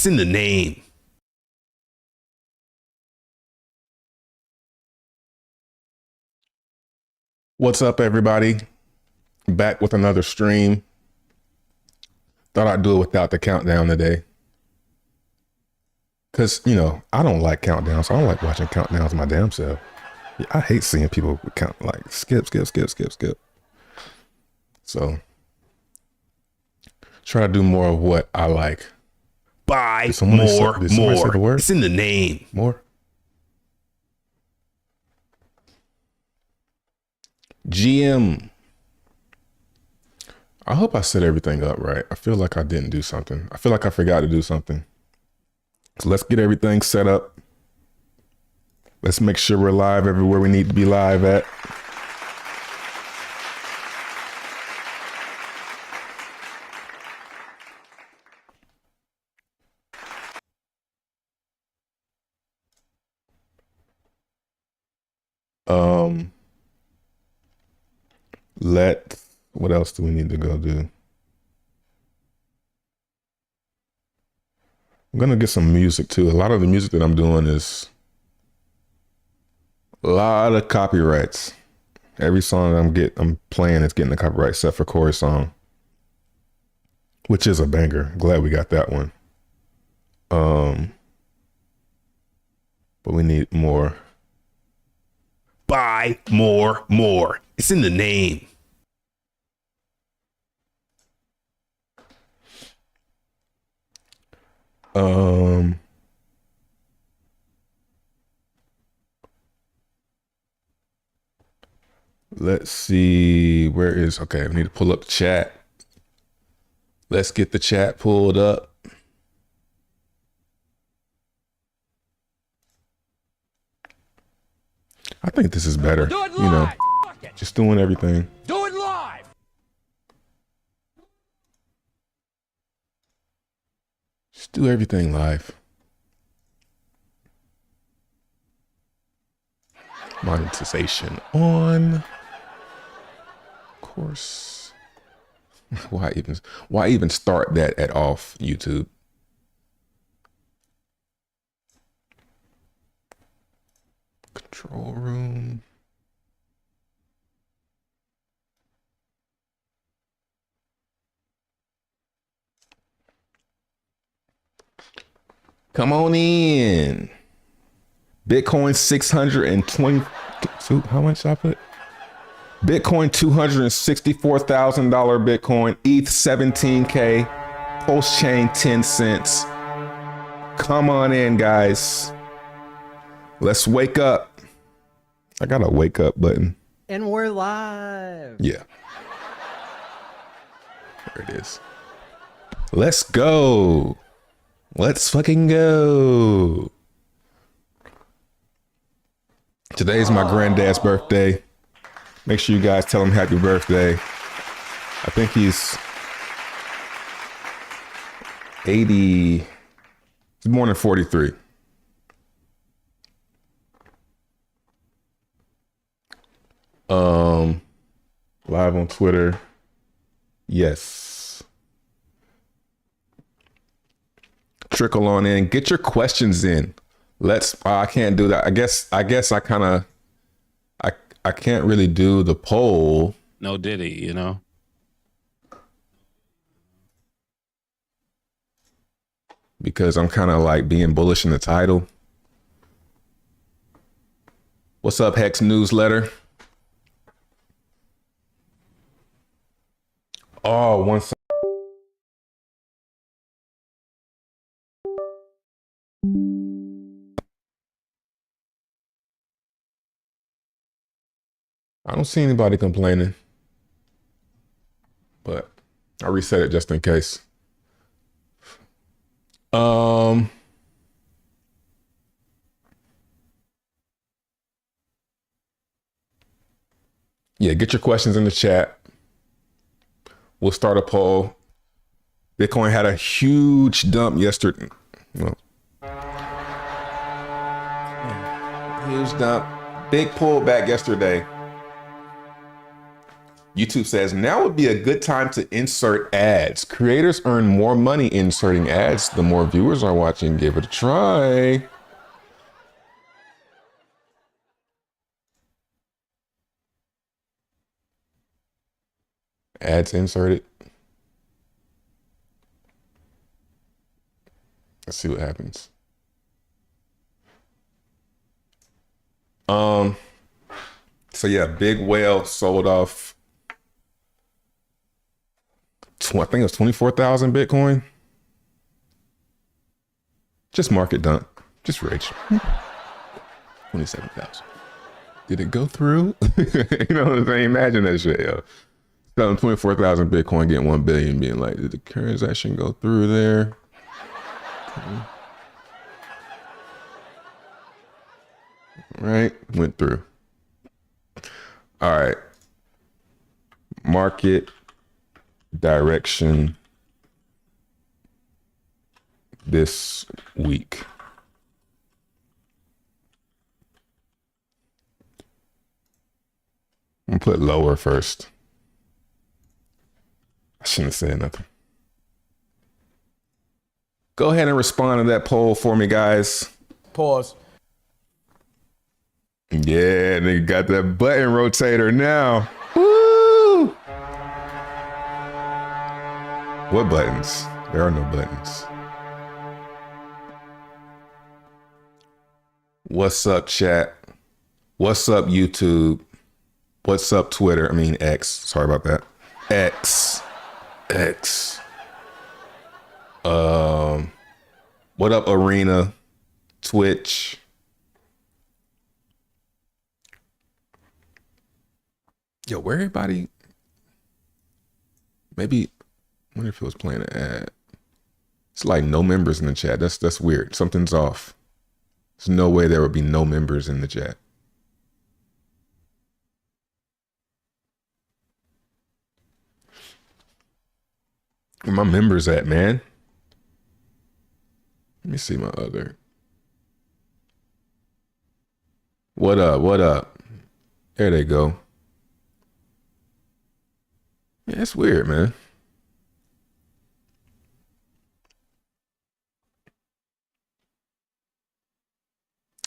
in the name. What's up, everybody? Back with another stream. Thought I'd do it without the countdown today. Because, you know, I don't like countdowns. I don't like watching countdowns my damn self. I hate seeing people count, like, skip. So, try to do more of what I like. Buy Did more. somebody say the word? It's in the name. More? GM. I hope I set everything up right. I feel like I didn't do something. I feel like I forgot to do something. So let's get everything set up. Let's make sure we're live everywhere we need to be live at. What else do we need to go do? I'm gonna get some music too. A lot of the music that I'm doing is a lot of copyrights. Every song I'm playing is getting a copyright, except for Corey's song, which is a banger. Glad we got that one. But we need more. Buy more. It's in the name. Let's see, okay, I need to pull up the chat. Let's get the chat pulled up. I think this is better, you know, just doing everything. Do it live! Just do everything live. Monetization on. Of course. Why even start that at off YouTube? Control room. Come on in. Bitcoin 620. So how much did I put? Bitcoin $264,000 Bitcoin. ETH 17K. Pulse chain 10 cents. Come on in, guys. Let's wake up. I got a wake up button. And we're live. Yeah. There it is. Let's go. Let's fucking go. Today's my granddad's birthday. Make sure you guys tell him happy birthday. I think he's 80. He's born in 43. Live on Twitter. Yes. Trickle on in. Get your questions in. I can't do that. I guess I kind of I can't really do the poll. No Diddy, you know. Because I'm kind of like being bullish in the title. What's up, Hex Newsletter? Oh, one second. I don't see anybody complaining, but I reset it just in case. Yeah, get your questions in the chat. We'll start a poll. Bitcoin had a huge dump yesterday. Well, huge dump. Big pullback yesterday. YouTube says now would be a good time to insert ads. Creators earn more money inserting ads. The more viewers are watching, give it a try. Ads inserted. Let's see what happens. So yeah, Big Whale sold off. I think it was 24,000 Bitcoin. Just market dump. Just rage. 27,000. Did it go through? You know what I'm saying? Imagine that shit, yo. Selling 24,000 Bitcoin, getting 1 billion, being like, did the transaction go through there? Okay. Right, went through. All right. Market direction this week. I'm gonna put lower first. I shouldn't have said nothing. Go ahead and respond to that poll for me, guys. Pause. Yeah, nigga got that button rotator now. Woo! What buttons? There are no buttons. What's up, chat? What's up, YouTube? What's up, Twitter? I mean, X. Sorry about that. X. What up, Arena? Twitch. Yo, where everybody? Maybe. I wonder if it was playing an ad. It's like no members in the chat. That's weird. Something's off. There's no way there would be no members in the chat. Where my members at, man? Let me see my other. What up? There they go. Yeah, it's weird, man.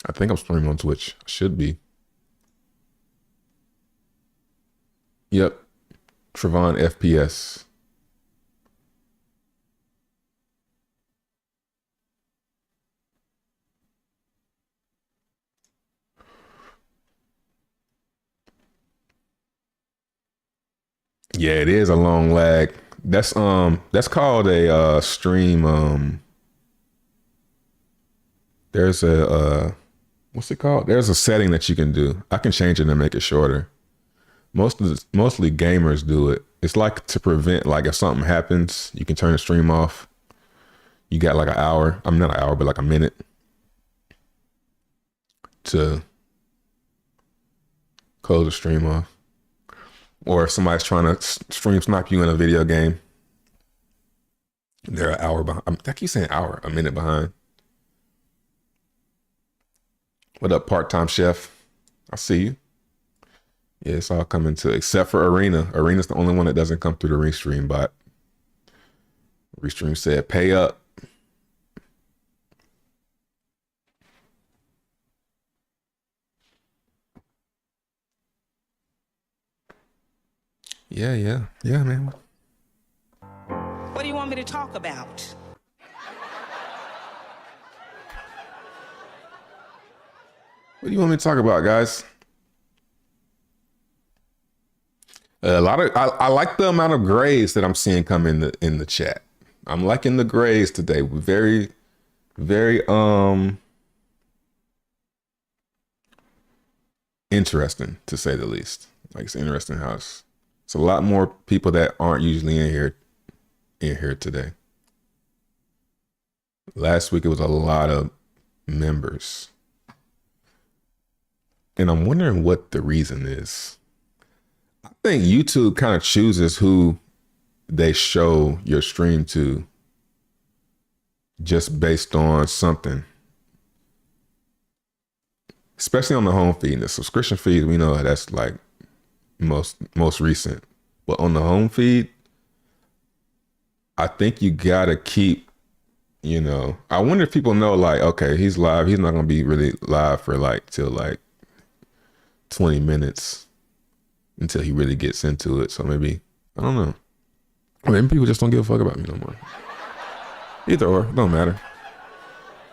I think I'm streaming on Twitch. I should be. Yep. Trevon FPS. Yeah, it is a long lag. That's called a stream. There's a what's it called? There's a setting that you can do. I can change it and make it shorter. Mostly gamers do it. It's like to prevent, like if something happens, you can turn the stream off. You got like an hour. I'm not an hour, but like a minute to close the stream off. Or if somebody's trying to stream snipe you in a video game, they're an hour behind. I keep saying hour, a minute behind. What up, part-time chef? I see you. Yeah, it's all coming to, except for Arena. Arena's the only one that doesn't come through the Restream bot. Restream said, pay up. Yeah, man. What do you want me to talk about? What do you want me to talk about, guys? I like the amount of grays that I'm seeing come in the chat. I'm liking the grays today. Very, very interesting to say the least. Like, it's interesting how it's a lot more people that aren't usually in here today. Last week it was a lot of members. And I'm wondering what the reason is. I think YouTube kind of chooses who they show your stream to just based on something. Especially on the home feed and the subscription feed, we know that's like most recent. But on the home feed, I think you gotta keep, you know, I wonder if people know, like, okay, he's live. He's not gonna be really live for like till like 20 minutes until he really gets into it. So maybe, I don't know. Maybe people just don't give a fuck about me no more. Either or, don't matter.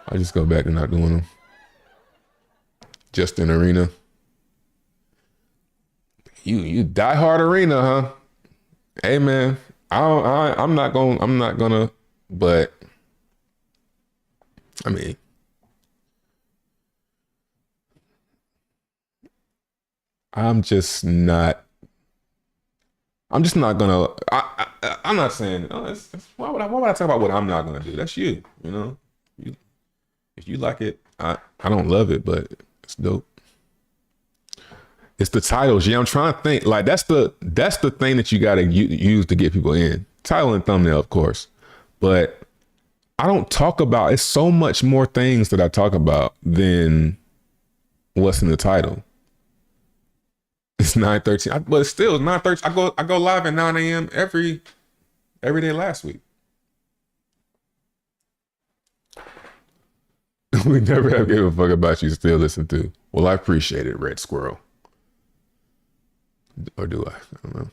I just go back to not doing them. Just in arena. You diehard arena, huh? Hey man, I'm not gonna, but I mean, I'm just not gonna. I'm not saying. Oh, why would I talk about what I'm not gonna do? That's you. You know, if you like it, I don't love it, but it's dope. It's the titles. Yeah, I'm trying to think. Like that's the thing that you gotta use to get people in. Title and thumbnail, of course, but I don't talk about. It's so much more things that I talk about than what's in the title. It's 9:13, but it's still 9:13. I go live at 9 a.m. every day last week. We never have gave a fuck about you still listen to. Well, I appreciate it, Red Squirrel. Or do I? I don't know.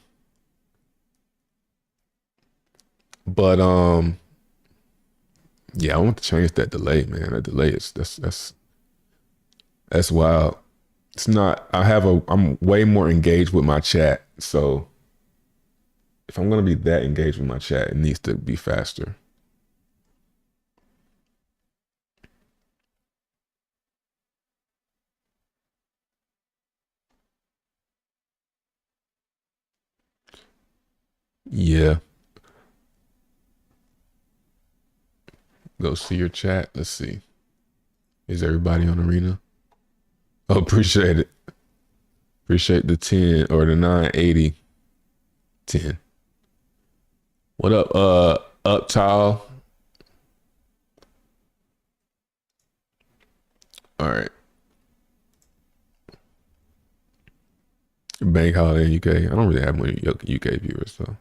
But yeah, I want to change that delay, man. That delay is that's wild. It's not, I'm way more engaged with my chat. So if I'm going to be that engaged with my chat, it needs to be faster. Yeah. Go see your chat. Let's see. Is everybody on Arena? Oh, appreciate it. Appreciate the 10 or the 980 10. What up tile? All right. Bank holiday in UK. I don't really have many UK viewers, so.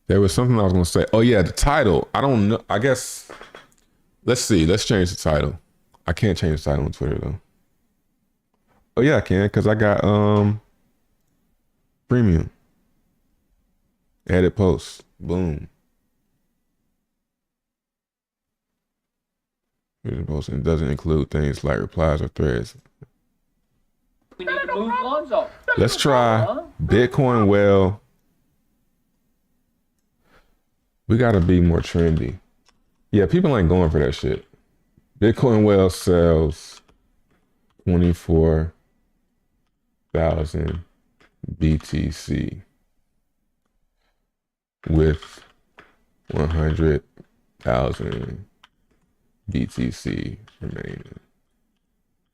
There was something I was gonna say. Oh yeah, the title. I don't know. I guess let's see. Let's change the title. I can't change the title on Twitter though. Oh yeah, I can, because I got premium. Edit posts. Boom. Here's the post, and it doesn't include things like replies or threads. We need to move Lonzo. Let's try Bitcoin well. We gotta be more trendy. Yeah, people ain't going for that shit. Bitcoin well sells 24,000 BTC with 100,000 BTC remaining.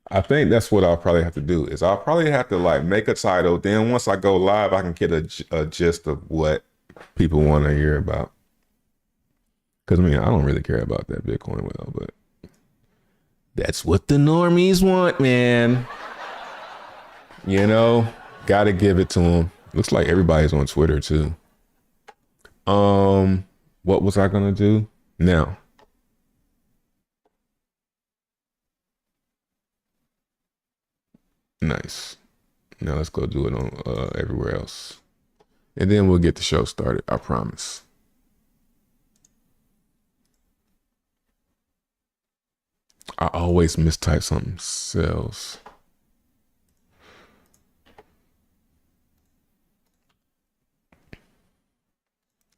I think that's what I'll probably have to do. Is I'll probably have to like make a title. Then once I go live, I can get a gist of what people want to hear about. Because I mean, I don't really care about that Bitcoin well, but that's what the normies want, man. You know, gotta give it to them. Looks like everybody's on Twitter too. What was I gonna do now? Nice. Now let's go do it on everywhere else, and then we'll get the show started. I promise. I always mistype something. Cells.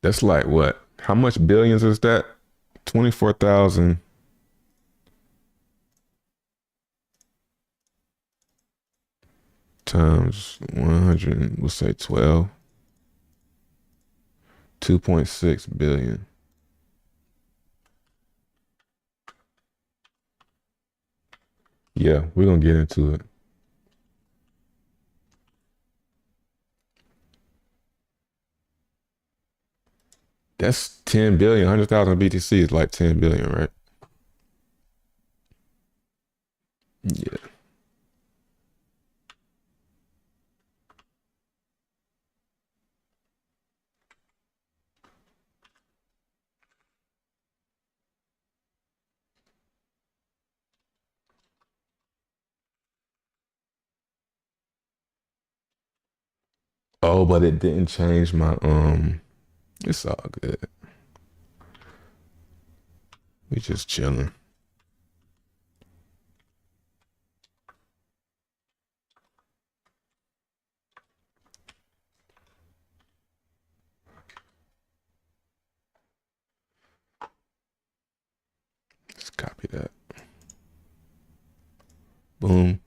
That's like what? How much billions is that? 24,000. Times 100, we'll say 12. 2.6 billion. Yeah, we're gonna get into it. That's 10 billion. 100,000 BTC is like 10 billion, right? Yeah. Oh, but it didn't change my it's all good. We just chilling. Let's copy that. Boom.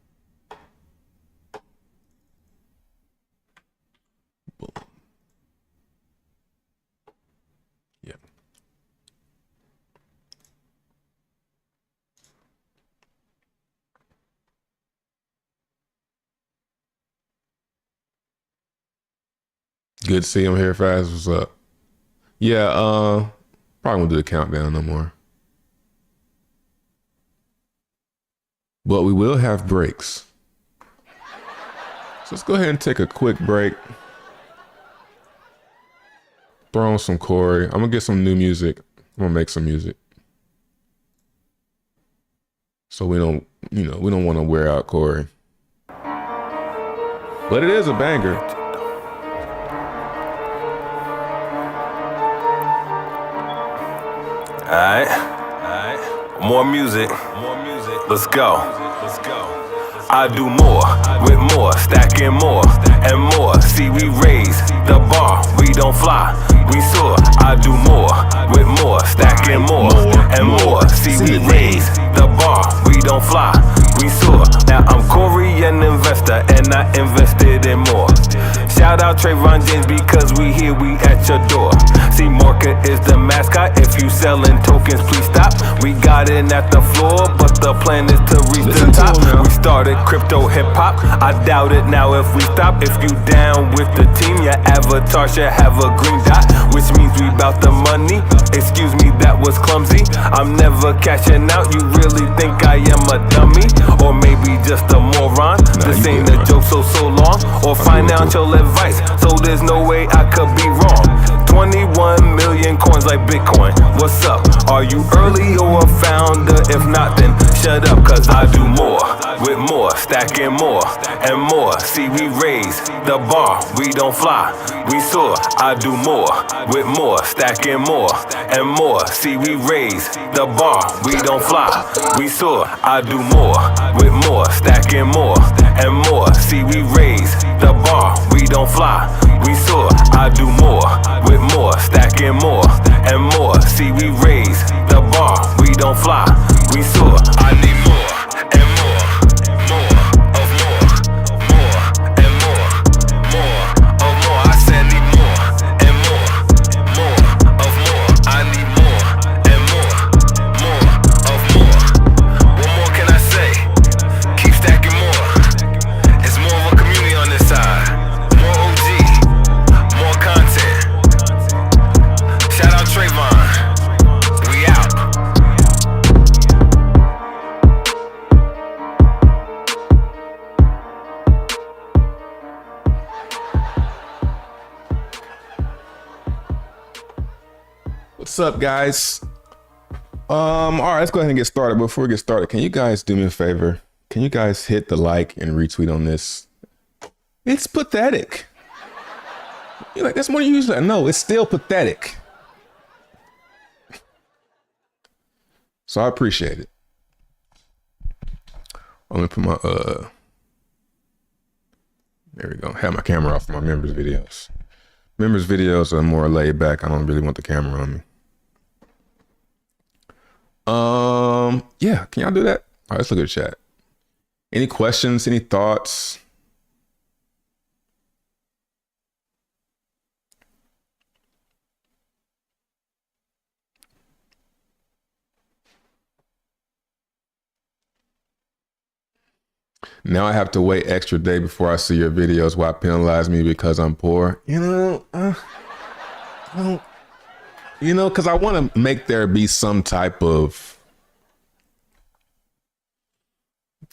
Boom. Yeah. Good to see him here fast. What's up? Yeah, probably won't do the countdown no more. But we will have breaks. So let's go ahead and take a quick break. Throw on some Corey. I'm gonna get some new music. I'm gonna make some music. So we don't want to wear out Corey. But it is a banger. Alright. More music. Let's go. I do more with more, stacking more and more. See, we raise the bar, we don't fly, we soar. I do more with more, stacking more and more. See, we raise the bar, we don't fly, we soar. Now I'm Corey, an investor, and I invested in more. Shout out Trayvon James because we here, we at your door. See, market is the mascot. If you selling tokens, please stop. We got in at the floor, but the plan is to reach the top. We started crypto hip hop. I doubt it now if we stop. If you down with the team, your avatar should have a green dot, which means we bout the money. Excuse me, that was clumsy. I'm never cashing out. You really think I am a dummy? Or maybe just a moron? This ain't a joke, so long. Or financial advice, so there's no way I could be wrong. 21 million coins like Bitcoin. What's up? Are you early or a founder? If not, then shut up, cause I do more with more, stacking more and more. See, we raise the bar, we don't fly, we soar. I do more with more, stacking more and more. See, we raise the bar, we don't fly, we soar. I do more with more, stacking more and more. See, we raise the bar, we don't fly, we soar. I do more with more, stacking more and more. See, we raise the bar, we don't fly, we soar. I need more and more of more and more of more. I said need more and more of more. I need more and more of more. What more can I say? Keep stacking more. It's more of a community on this side. More OG, more content. Shout out Trayvon. We out. What's up, guys? All right, let's go ahead and get started. Before we get started, can you guys do me a favor? Can you guys hit the like and retweet on this? It's pathetic. You're like, that's more than you usually. No, it's still pathetic. So I appreciate it. I'm gonna put my there we go. Have my camera off for my members videos. Members videos are more laid back. I don't really want the camera on me. Yeah, can y'all do that? All right, let's look at the chat. Any questions, any thoughts? Now I have to wait extra day before I see your videos. Why penalize me because I'm poor? Because I want to make there be some type of,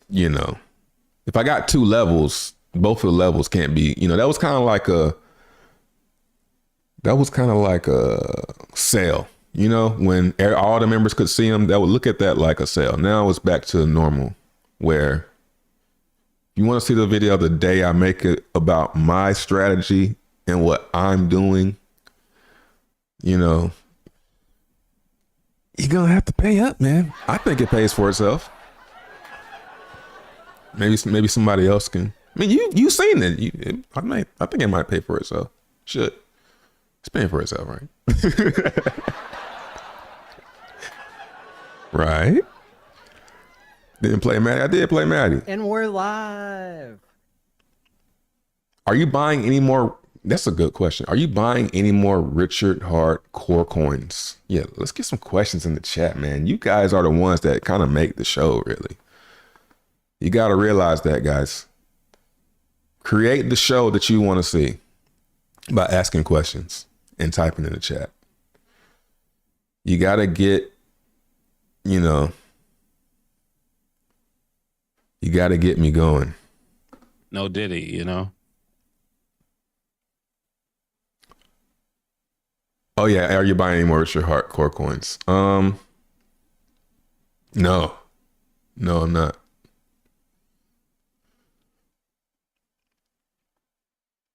if I got two levels, both of the levels can't be, that was kind of like a sale, when all the members could see them, that would look at that like a sale. Now it's back to normal where you want to see the video the day I make it about my strategy and what I'm doing, you know, you're gonna have to pay up, man. I think it pays for itself. Maybe somebody else can. I mean, you seen it. I think it might pay for itself. Should. It's paying for itself, right? Right. Didn't play Maddie. I did play Maddie. And we're live. Are you buying any more? That's a good question. Are you buying any more Richard Hart core coins? Yeah, let's get some questions in the chat, man. You guys are the ones that kind of make the show, really. You got to realize that, guys. Create the show that you want to see by asking questions and typing in the chat. You got to get, you got to get me going. No Diddy, you know? Oh yeah, are you buying any more Richard Hart core coins? No, I'm not.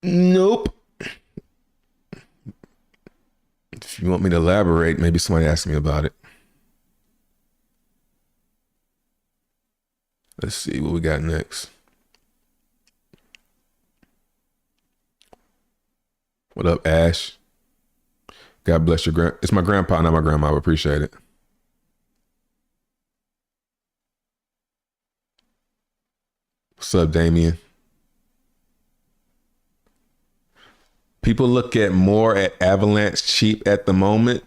Nope. If you want me to elaborate, maybe somebody ask me about it. Let's see what we got next. What up, Ash? God bless your it's my grandpa, not my grandma. I appreciate it. What's up, Damien? People look at more at Avalanche cheap at the moment.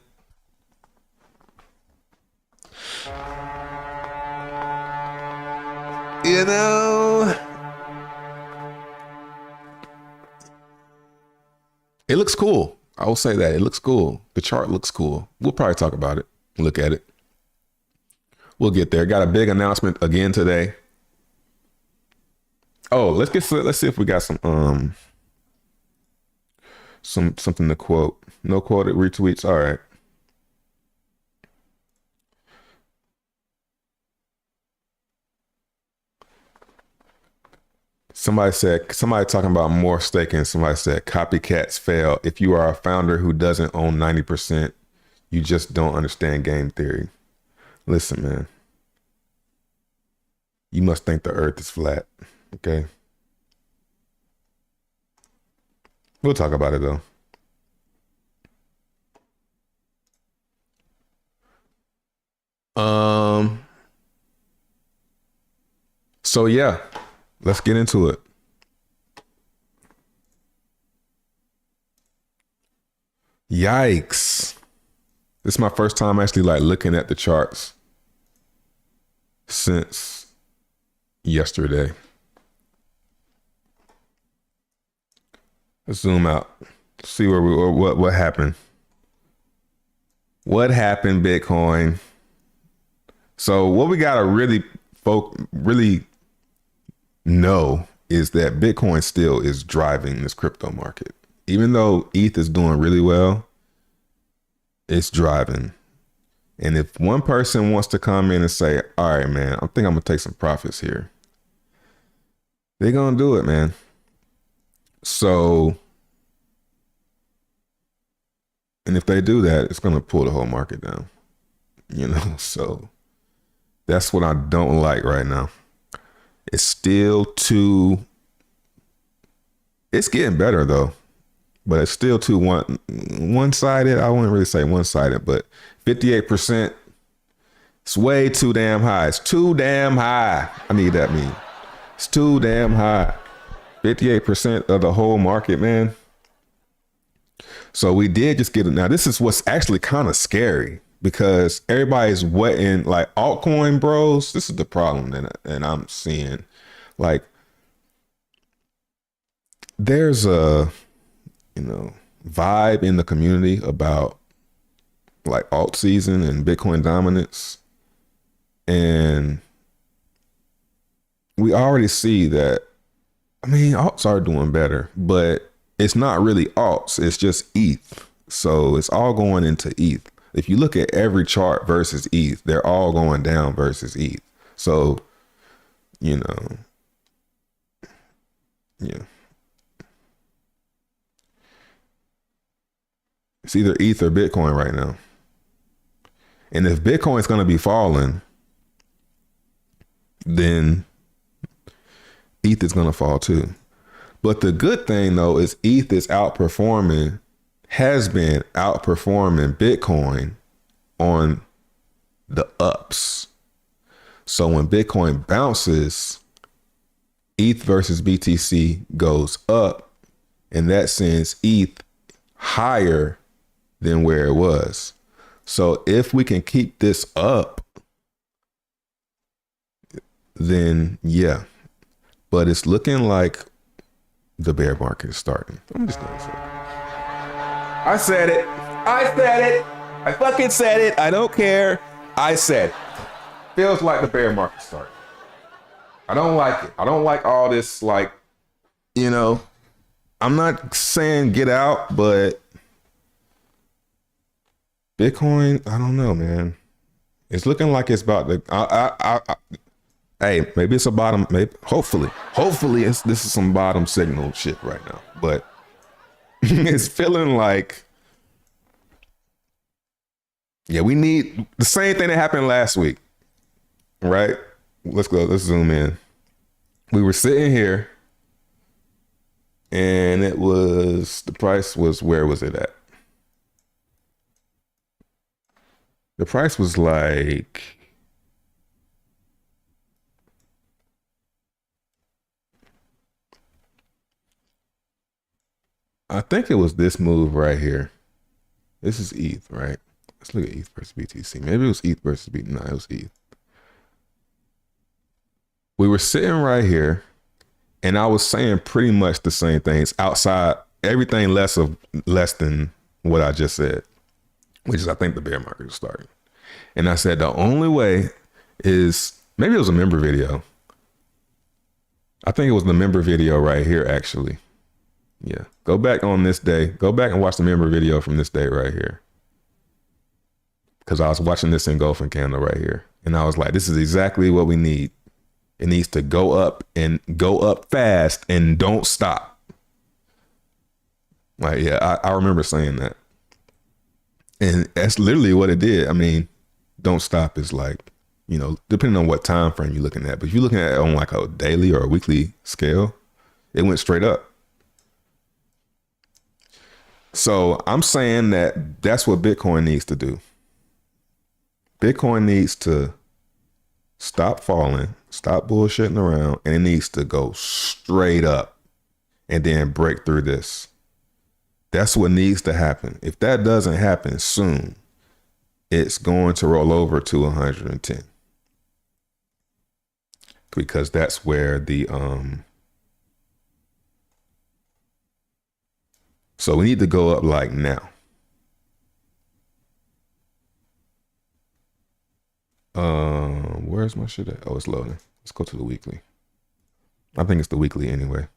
You know, it looks cool. I will say that it looks cool. The chart looks cool. We'll probably talk about it. Look at it. We'll get there. Got a big announcement again today. Oh, let's see if we got something to quote. No quoted retweets. All right. Somebody talking about more staking. Somebody said copycats fail. If you are a founder who doesn't own 90%, you just don't understand game theory. Listen, man. You must think the earth is flat. Okay. We'll talk about it though. So yeah. Let's get into it. Yikes. This is my first time actually like looking at the charts since yesterday. Let's zoom out. See where what happened. What happened, Bitcoin? So what we gotta really know is that Bitcoin still is driving this crypto market. Even though ETH is doing really well, it's driving. And if one person wants to come in and say, all right, man, I think I'm gonna take some profits here, they're gonna do it, man. So, and if they do that, it's gonna pull the whole market down, so that's what I don't like right now. It's still it's getting better though, but it's still too one-sided. I wouldn't really say one-sided, but 58%, it's way too damn high. It's too damn high. I need that meme. It's too damn high. 58% of the whole market, man. So we did just get it. Now this is what's actually kind of scary because everybody's wetting like altcoin bros. This is the problem that I'm seeing. Like there's a, vibe in the community about like alt season and Bitcoin dominance. And we already see that, alts are doing better, but it's not really alts. It's just ETH. So it's all going into ETH. If you look at every chart versus ETH, they're all going down versus ETH. So, yeah. It's either ETH or Bitcoin right now. And if Bitcoin's going to be falling, then ETH is going to fall too. But the good thing though is ETH is has been outperforming Bitcoin on the ups. So when Bitcoin bounces, ETH versus BTC goes up. In that sense, ETH higher than where it was. So if we can keep this up, then yeah. But it's looking like the bear market is starting. I'm just gonna say it. I said it. I fucking said it. I don't care. I said it. Feels like the bear market starting. I don't like it. I don't like all this, like, you know, I'm not saying get out, but Bitcoin, I don't know, man. It's looking like it's about to. Hey, maybe it's a bottom. Maybe, hopefully, this is some bottom signal shit right now. But it's feeling like, yeah, we need the same thing that happened last week, right? Let's go. Let's zoom in. We were sitting here, and the price was, where was it at? The price was like, I think it was this move right here. This is ETH, right? Let's look at ETH versus BTC. Maybe it was ETH versus BTC. No, it was ETH. We were sitting right here, and I was saying pretty much the same things outside, everything less than what I just said, which is I think the bear market is starting. And I said the only way is, maybe it was a member video. I think it was the member video right here, actually. Yeah. Go back on this day. Go back and watch the member video from this day right here. Because I was watching this engulfing candle right here. And I was like, this is exactly what we need. It needs to go up and go up fast and don't stop. Like, yeah, I remember saying that. And that's literally what it did. I mean, don't stop is like, you know, depending on what time frame you're looking at. But if you're looking at it on like a daily or a weekly scale, it went straight up. So I'm saying that that's what Bitcoin needs to do. Bitcoin needs to stop falling, stop bullshitting around, and it needs to go straight up and then break through this. That's what needs to happen. If that doesn't happen soon, it's going to roll over to 110. Because that's where the so we need to go up like now. Where's my shit at? Oh, it's loading. Let's go to the weekly. I think it's the weekly anyway.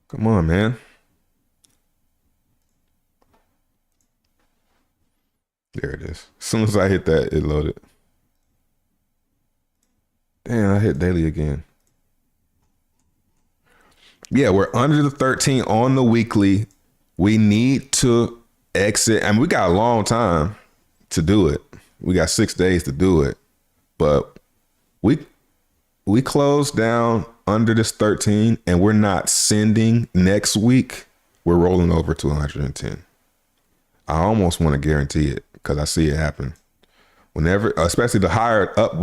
Come on, man. There it is. As soon as I hit that, it loaded. Damn, I hit daily again. Yeah, we're under the 13 on the weekly. We need to exit. I mean, we got a long time to do it. We got 6 days to do it. But we closed down under this 13 and we're not sending next week. We're rolling over to 110. I almost want to guarantee it because I see it happen. Whenever, especially the higher up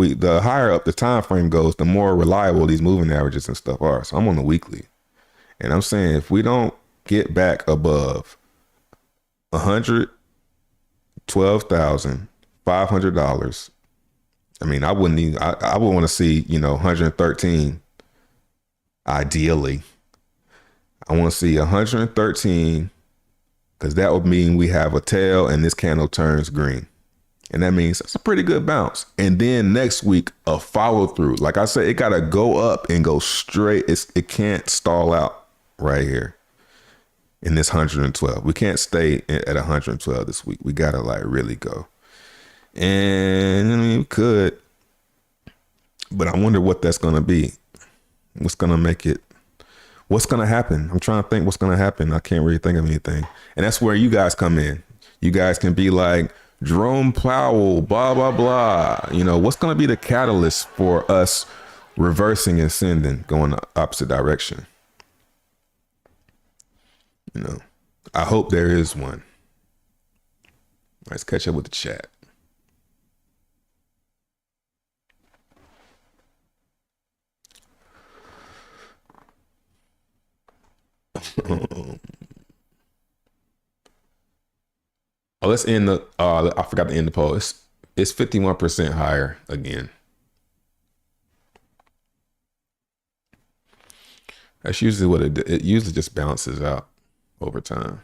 the time frame goes, the more reliable these moving averages and stuff are. So I'm on the weekly. And I'm saying if we don't get back above $112,500, I mean, I would want to see, 113 ideally. I want to see 113 because that would mean we have a tail and this candle turns green. And that means that's a pretty good bounce. And then next week, a follow through. Like I said, it got to go up and go straight. It can't stall out right here in this 112. We can't stay at 112 this week. We got to like really go. And I mean, we could, but I wonder what that's going to be. What's going to make it What's going to happen? I'm trying to think what's going to happen. I can't really think of anything. And that's where you guys come in. You guys can be like, Jerome Powell, blah, blah, blah. You know, what's going to be the catalyst for us reversing and sending, going the opposite direction? You know, I hope there is one. Let's catch up with the chat. Oh, let's end the. I forgot to end the poll. It's 51% higher again. That's usually what it usually just balances out over time.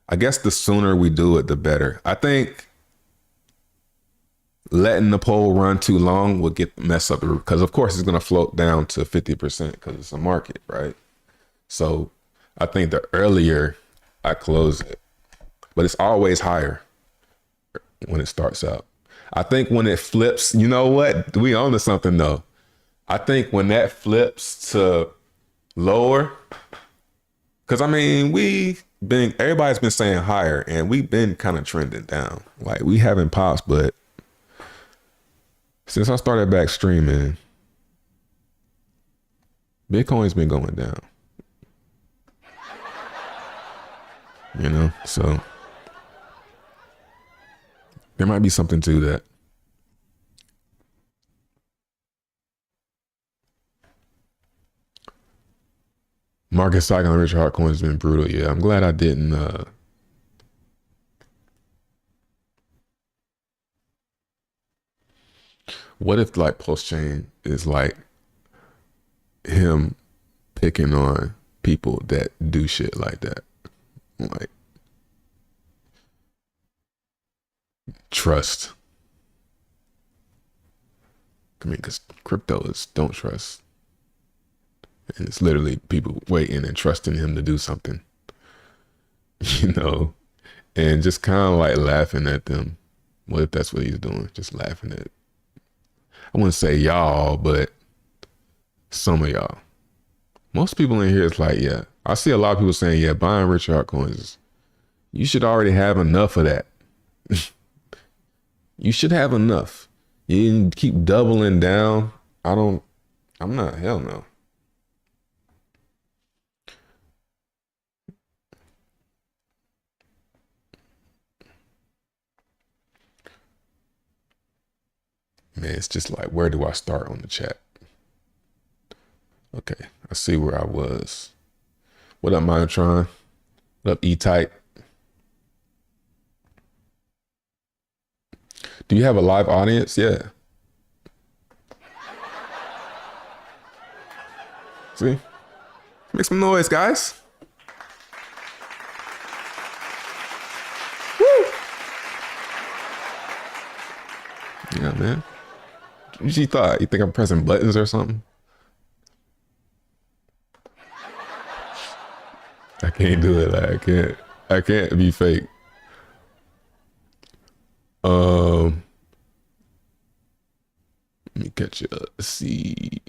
I guess the sooner we do it, the better. I think letting the poll run too long will mess up the root, because of course it's going to float down to 50% because it's a market, right? So I think the earlier I close it, but it's always higher when it starts out. I think when it flips, you know what? We own to something though. I think when that flips to lower, because I mean, everybody's been saying higher and we've been kind of trending down. Like we haven't popped, but since I started back streaming, Bitcoin's been going down. You know, so there might be something to that. Market cycle on Richard Hartcoin has been brutal. Yeah, I'm glad I didn't. What if like Pulse Chain is like him picking on people that do shit like that? Like trust. I mean, because crypto is don't trust. And it's literally people waiting and trusting him to do something, you know, and just kind of like laughing at them. What if that's what he's doing? Just laughing at, I wouldn't say y'all, but some of y'all. Most people in here is like, yeah. I see a lot of people saying, yeah, buying Richard Hartcoins, you should already have enough of that. You should have enough. You didn't keep doubling down. I'm not, hell no. Man, it's just like, where do I start on the chat? Okay, I see where I was. What up, Minotron? What up, E-Type? Do you have a live audience? Yeah. See? Make some noise, guys. Woo! Yeah, man. What you thought? You think I'm pressing buttons or something? I can't do it. Like, I can't be fake. Let me catch you up. Let's see.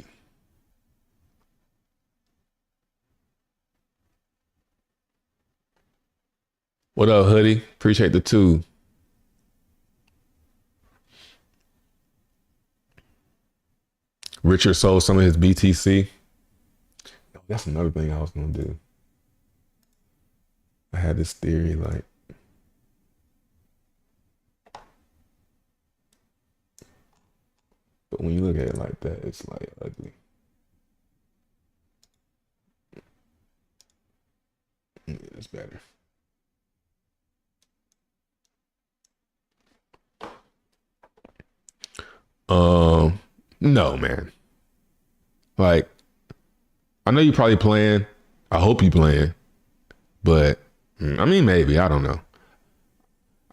What up, Hoodie? Appreciate the 2. Richard sold some of his BTC. That's another thing I was gonna do. I had this theory, like, but when you look at it like that, it's like ugly. Yeah, it's better. No, man. Like, I know you probably playing. I hope you playing. But I mean, maybe, I don't know.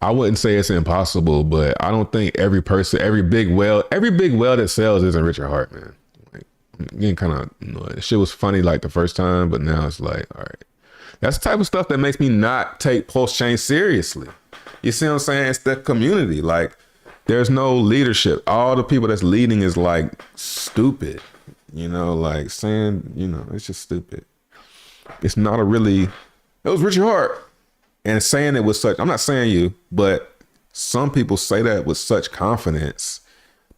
I wouldn't say it's impossible, but I don't think every big whale that sells isn't Richard Hart, man. Like, I'm getting kind of annoyed. Shit was funny like the first time, but now it's like, all right. That's the type of stuff that makes me not take Pulse Chain seriously. You see what I'm saying? It's the community. Like, there's no leadership. All the people that's leading is like stupid. You know, like saying, you know, it's just stupid. It's not a really, it was Richard Hart. And saying it with such, I'm not saying you, but some people say that with such confidence.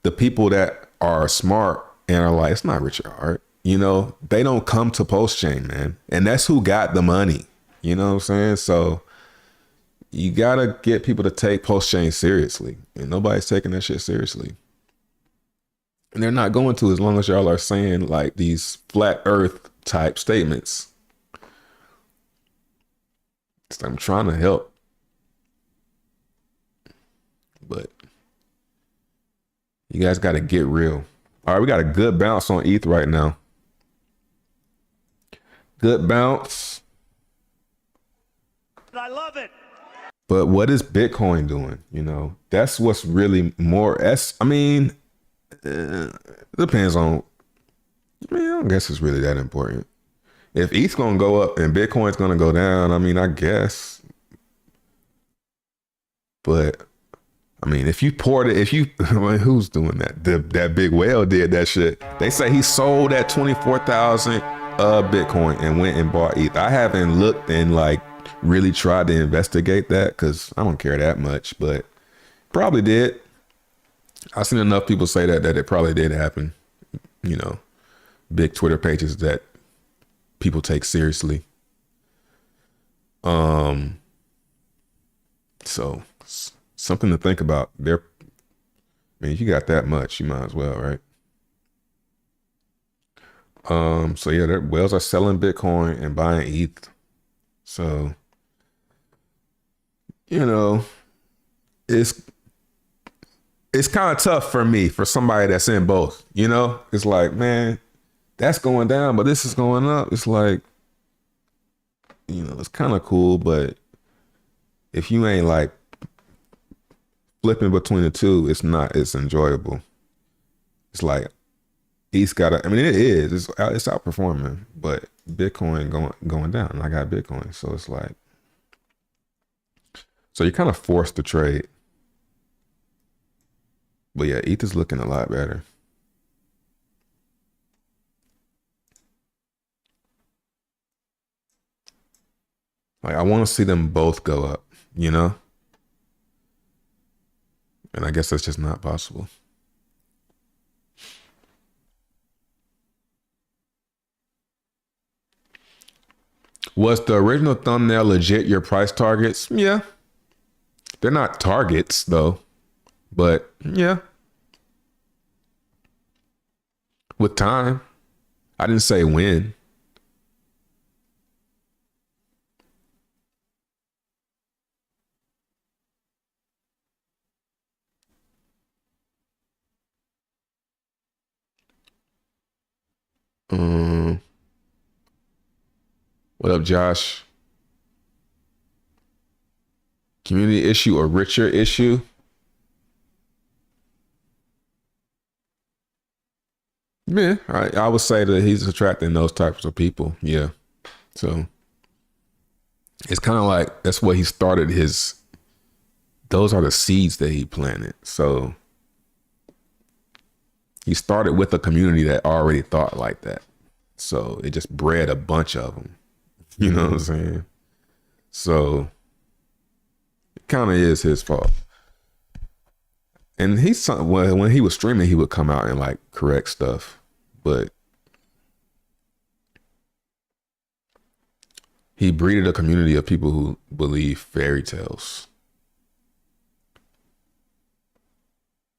The people that are smart and are like, it's not Richard Hart. You know, they don't come to Post Chain, man. And that's who got the money. You know what I'm saying? So you got to get people to take Post Chain seriously. And nobody's taking that shit seriously. And they're not going to as long as y'all are saying like these flat earth type statements. So I'm trying to help. But you guys got to get real. All right, we got a good bounce on ETH right now. Good bounce. I love it. But what is Bitcoin doing? You know, that's what's really more. I mean, it depends on. I mean, I don't guess it's really that important. If ETH's gonna go up and Bitcoin's gonna go down, I mean, I guess. But I mean, if you poured it, I mean, who's doing that? That big whale did that shit. They say he sold at 24,000 Bitcoin and went and bought ETH. I haven't looked and like really tried to investigate that because I don't care that much, but probably did. I've seen enough people say that it probably did happen. You know, big Twitter pages that people take seriously. So something to think about. I mean, if you got that much, you might as well, right? So yeah, their whales are selling Bitcoin and buying ETH. So, you know, it's kind of tough for me, for somebody that's in both, you know? It's like, man, that's going down, but this is going up. It's like, you know, it's kind of cool, but if you ain't like flipping between the two, it's enjoyable. It's like, ETH's got I mean, it is, it's outperforming, but Bitcoin going down, and I got Bitcoin. So it's like, so you're kind of forced to trade. But yeah, ETH is looking a lot better. Like, I want to see them both go up, you know? And I guess that's just not possible. Was the original thumbnail legit your price targets? Yeah. They're not targets though, but yeah. With time. I didn't say when. What up, Josh? Community issue or richer issue? Yeah, I would say that he's attracting those types of people. Yeah. So it's kind of like that's what he started those are the seeds that he planted. So he started with a community that already thought like that. So it just bred a bunch of them. You know what I'm saying? So it kind of is his fault. And when he was streaming, he would come out and like correct stuff, but he breeded a community of people who believe fairy tales.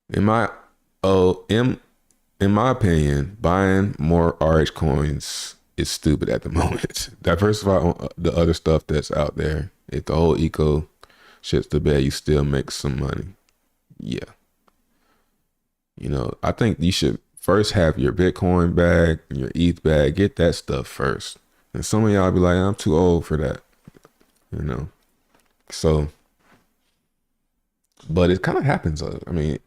In my opinion, buying more RH coins is stupid at the moment. Diversify on the other stuff that's out there. If the whole eco shits the bed, you still make some money. Yeah. You know, I think you should first have your Bitcoin bag, your ETH bag, get that stuff first. And some of y'all be like, I'm too old for that. You know? So, but it kind of happens. I mean,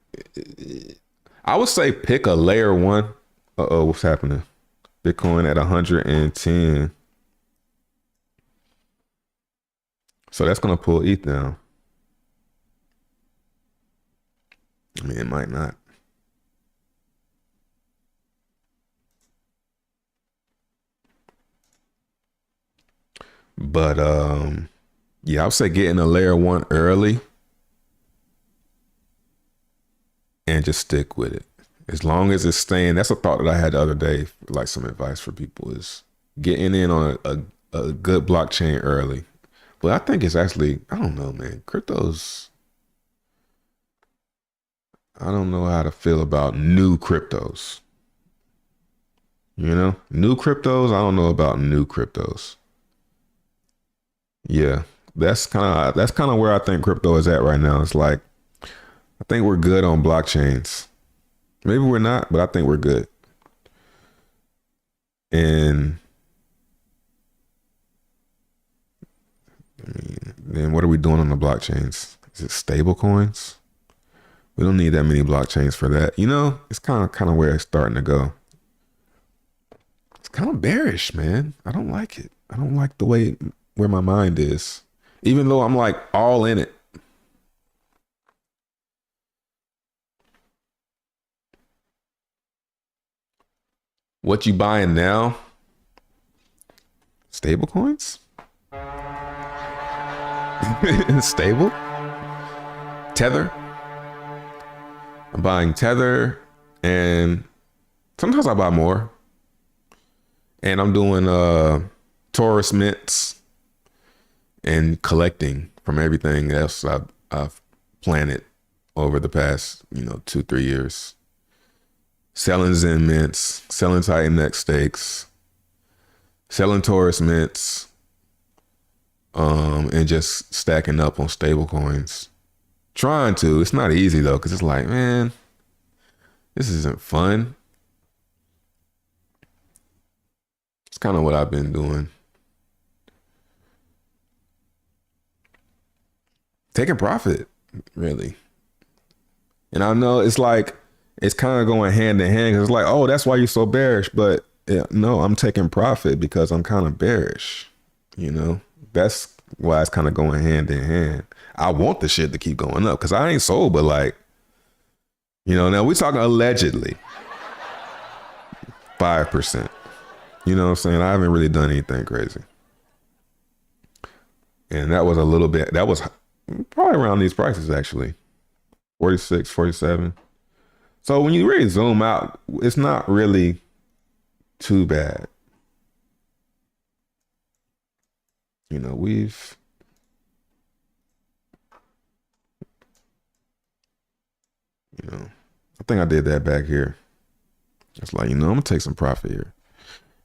I would say pick a layer one. Uh-oh, what's happening? Bitcoin at 110. So that's going to pull ETH down. I mean, it might not. But yeah, I would say getting a layer 1 early and just stick with it. As long as it's staying, that's a thought that I had the other day, like some advice for people is getting in on a good blockchain early. But I think it's actually, I don't know, man, cryptos, I don't know how to feel about new cryptos. You know, new cryptos, I don't know about new cryptos. Yeah, that's kind of where I think crypto is at right now. It's like, I think we're good on blockchains. Maybe we're not, but I think we're good. And I mean, then what are we doing on the blockchains? Is it stable coins? We don't need that many blockchains for that. You know, it's kind of where it's starting to go. It's kind of bearish, man. I don't like it. I don't like the way where my mind is, even though I'm like all in it. What you buying now? Stable coins? Stable? Tether? I'm buying Tether, and sometimes I buy more. And I'm doing Taurus mints and collecting from everything else I've planted over the past, 2-3 years. Selling Zen mints, selling Titan Next stakes, selling Taurus mints, and just stacking up on stable coins. Trying to. It's not easy though, because it's like, man, this isn't fun. It's kind of what I've been doing. Taking profit, really. And I know it's like, it's kind of going hand in hand, because it's like, oh, that's why you're so bearish. But no, I'm taking profit because I'm kind of bearish. That's why it's kind of going hand in hand. I want the shit to keep going up because I ain't sold, but like, now we talking allegedly 5%. You know what I'm saying? I haven't really done anything crazy. And that was that was probably around these prices actually. 46, 47. So when you really zoom out, it's not really too bad. I think I did that back here. It's like, I'm gonna take some profit here.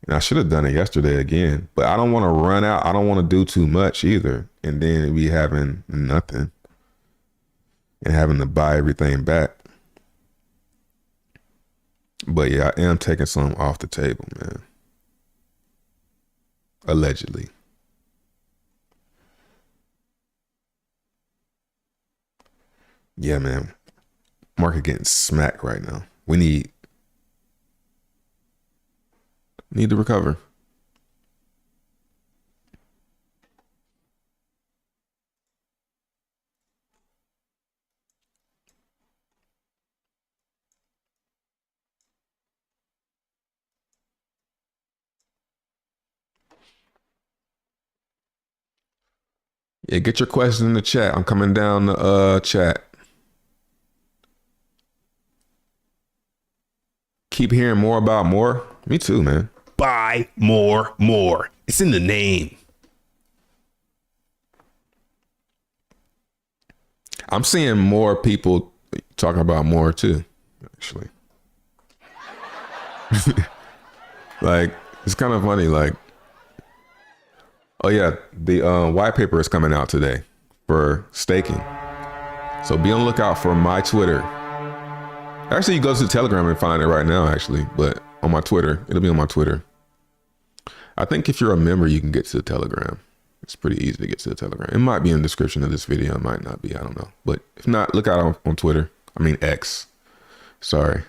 And I should have done it yesterday again, but I don't want to run out. I don't want to do too much either. And then we having nothing and having to buy everything back. But yeah, I am taking some off the table, man. Allegedly. Yeah, man. Market getting smacked right now. We need to recover. Yeah, get your questions in the chat. I'm coming down the chat. Keep hearing more about more. Me too, man. Buy more, more. It's in the name. I'm seeing more people talking about more too, actually. Like, it's kind of funny, like, oh yeah, the white paper is coming out today for staking. So be on the lookout for my Twitter. Actually, you go to the Telegram and find it right now, actually. But on my Twitter, it'll be on my Twitter. I think if you're a member, you can get to the Telegram. It's pretty easy to get to the Telegram. It might be in the description of this video. It might not be. I don't know. But if not, look out on Twitter. I mean, X. Sorry.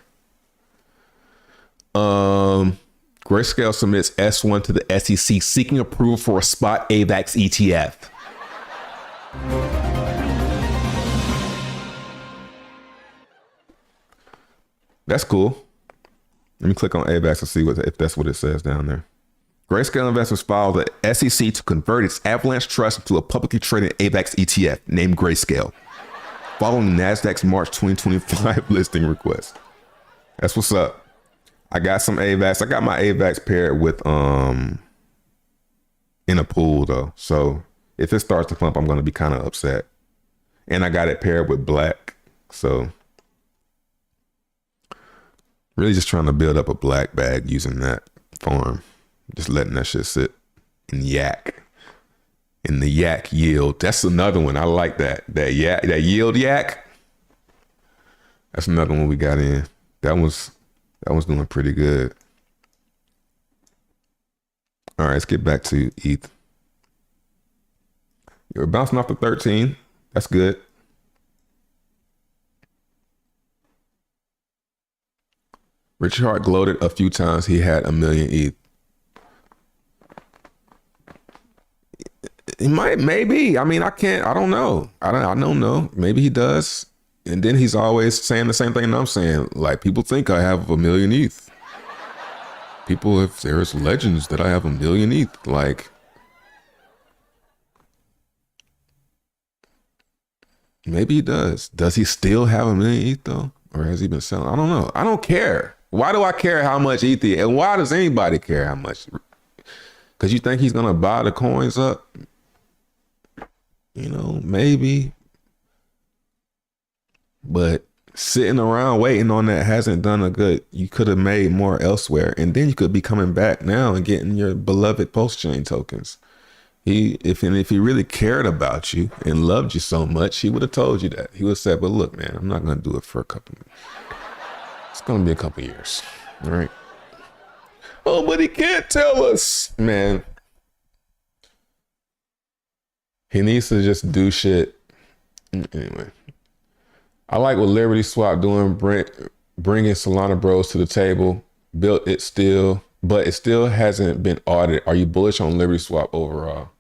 Grayscale submits S1 to the SEC seeking approval for a spot AVAX ETF. That's cool. Let me click on AVAX and see if that's what it says down there. Grayscale Investments filed the SEC to convert its Avalanche Trust into a publicly traded AVAX ETF named Grayscale, following NASDAQ's March 2025 listing request. That's what's up. I got some AVAX. I got my AVAX paired with in a pool though. So if it starts to pump, I'm gonna be kind of upset. And I got it paired with black. So really just trying to build up a black bag using that farm. Just letting that shit sit in yak. In the yak yield. That's another one. I like that. That yak, that yield yak. That's another one we got in. That was doing pretty good. All right, let's get back to ETH. You're bouncing off the 13. That's good. Richard Hart gloated a few times he had 1 million ETH. He might, maybe. I mean, I don't know. I don't know. Maybe he does. And then he's always saying the same thing I'm saying. Like, people think I have 1 million ETH. People, if there's legends that I have 1 million ETH, like, maybe he does. Does he still have 1 million ETH though? Or has he been selling? I don't know. I don't care. Why do I care how much ETH? And why does anybody care how much? Because you think he's going to buy the coins up? You know, maybe. But sitting around waiting on that hasn't done a good. You could have made more elsewhere. And then you could be coming back now and getting your beloved post-chain tokens. If he really cared about you and loved you so much, he would have told you that. He would have said, but look, man, I'm not going to do it for a couple. It's going to be a couple years. All right. Oh, but he can't tell us, man. He needs to just do shit. Anyway, I like what Liberty Swap doing, bringing Solana Bros to the table. Built it still, but it still hasn't been audited. Are you bullish on Liberty Swap overall?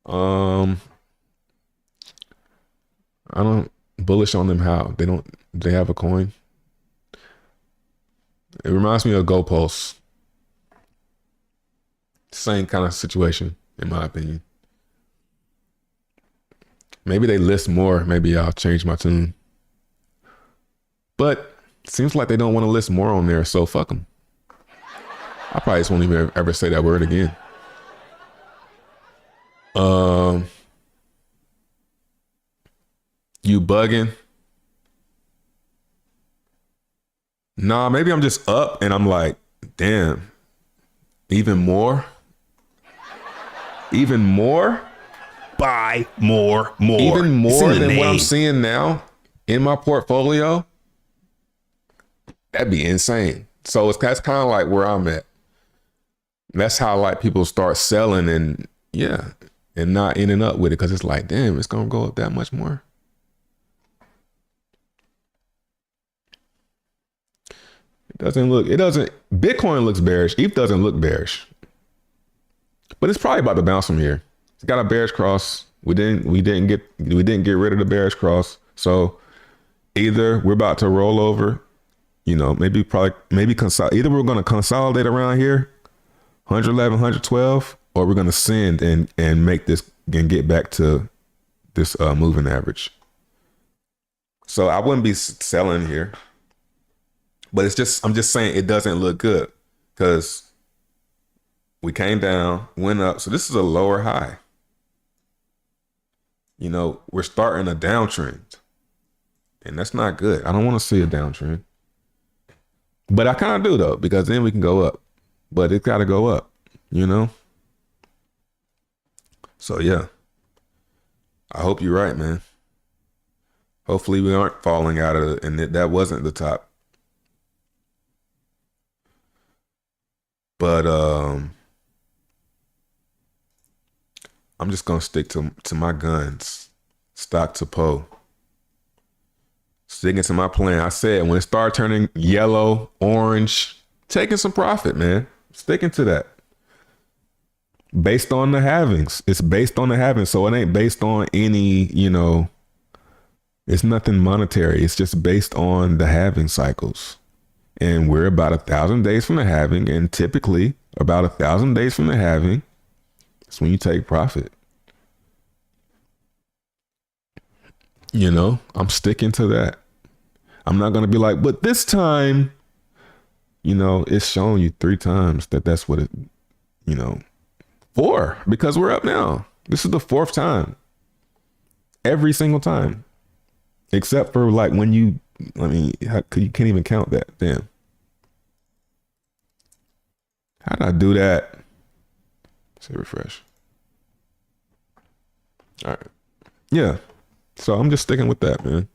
I don't bullish on them. How they have a coin. It reminds me of GoPulse. Same kind of situation, in my opinion. Maybe they list more. Maybe I'll change my tune. But it seems like they don't want to list more on there, so fuck them. I probably just won't even ever say that word again. You bugging? Nah, maybe I'm just up and I'm like, damn, even more? Even more? Buy more. Even It's more in the than what I'm name. seeing now in my portfolio? That'd be insane. So that's kind of like where I'm at. That's how like people start selling and not ending up with it, because it's like, damn, it's gonna go up that much more. Bitcoin looks bearish. ETH doesn't look bearish. But it's probably about to bounce from here. It's got a bearish cross. We didn't get rid of the bearish cross. So either we're about to roll over, maybe either we're going to consolidate around here, 111, 112, or we're going to send and make this and get back to this moving average. So I wouldn't be selling here, but I'm just saying it doesn't look good because we came down, went up. So this is a lower high. We're starting a downtrend, and that's not good. I don't want to see a downtrend, but I kind of do though, because then we can go up, but it's got to go up, So yeah, I hope you're right, man. Hopefully we aren't falling out of it and that wasn't the top. But I'm just gonna stick to my guns, stock to PO. Sticking to my plan. I said when it started turning yellow, orange, taking some profit, man. Sticking to that. Based on the halvings. It's based on the halvings. So it ain't based on any, it's nothing monetary. It's just based on the halving cycles. And we're about 1,000 days from the halving. And typically About 1,000 days from the halving, that's when you take profit. You know, I'm sticking to that. I'm not going to be like, but this time, you know, it's shown you 3 times that that's what it, you know, 4, because we're up now. This is the 4th time. Every single time. Except for like when you, I mean, you can't even count that. Damn. How did I do that? Say refresh. All right. Yeah. So I'm just sticking with that, man.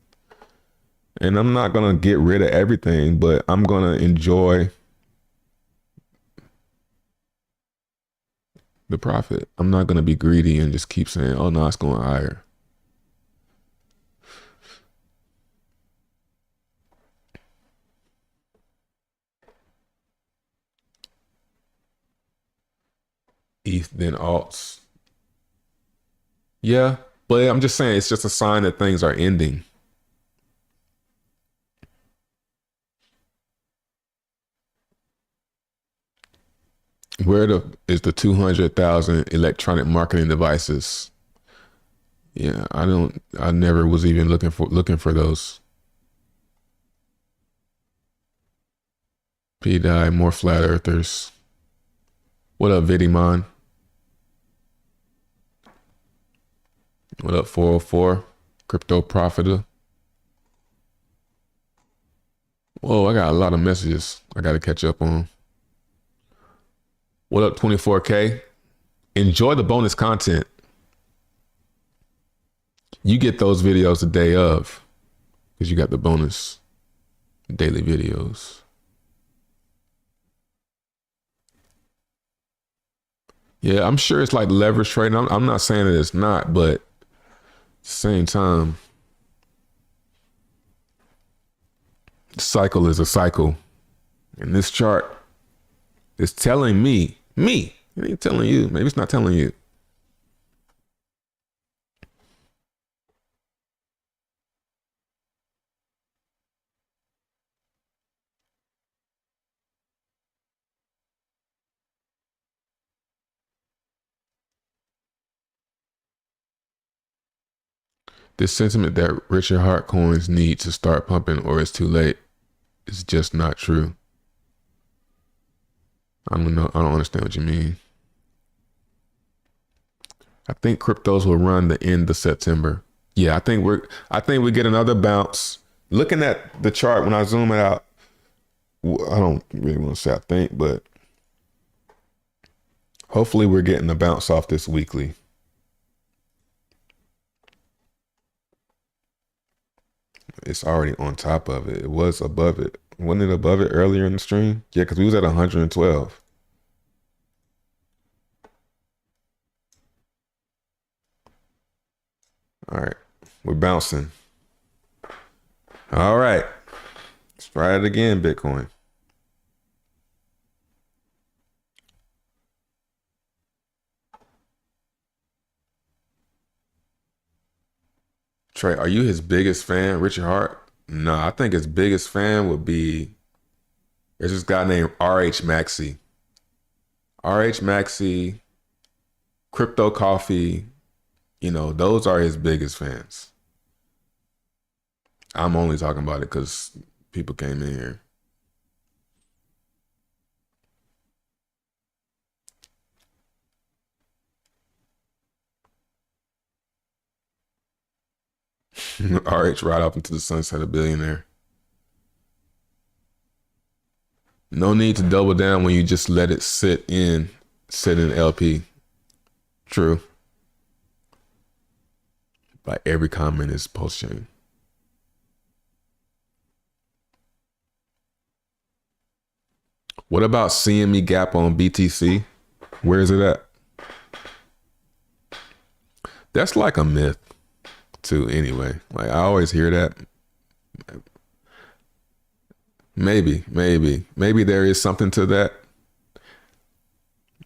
And I'm not going to get rid of everything, but I'm going to enjoy the profit. I'm not going to be greedy and just keep saying, oh no, it's going higher. ETH, then alts. Yeah, but I'm just saying it's just a sign that things are ending. Where is the 200,000 electronic marketing devices? Yeah, I never was even looking for those. P-Dye, more flat earthers. What up, Vidimon? What up, 404? Crypto Profiter. Whoa, I got a lot of messages I got to catch up on. What up, 24K? Enjoy the bonus content. You get those videos the day of because you got the bonus daily videos. Yeah, I'm sure it's like leverage trading. I'm not saying that it's not, but at the same time, the cycle is a cycle. And this chart is telling me, it ain't telling you. Maybe it's not telling you. This sentiment that Richard Hart coins need to start pumping or it's too late is just not true. I don't know. I don't understand what you mean. I think cryptos will run the end of September. Yeah, I think we get another bounce. Looking at the chart when I zoom it out, I don't really want to say I think, but hopefully we're getting a bounce off this weekly. It's already on top of it. It was above it. Wasn't it above it earlier in the stream? Yeah, because we was at 112. All right, we're bouncing. All right, let's try it again, Bitcoin. Trey, are you his biggest fan, Richard Hart? No, I think his biggest fan would be, there's this guy named RH Maxi. RH Maxi, Crypto Coffee, you know, those are his biggest fans. I'm only talking about it because people came in here. RH right off into the sunset, a billionaire. No need to double down when you just let it sit in LP. True. Like every comment is post-chain. What about CME gap on BTC? Where is it at? That's like a myth too anyway. Like I always hear that. Maybe there is something to that.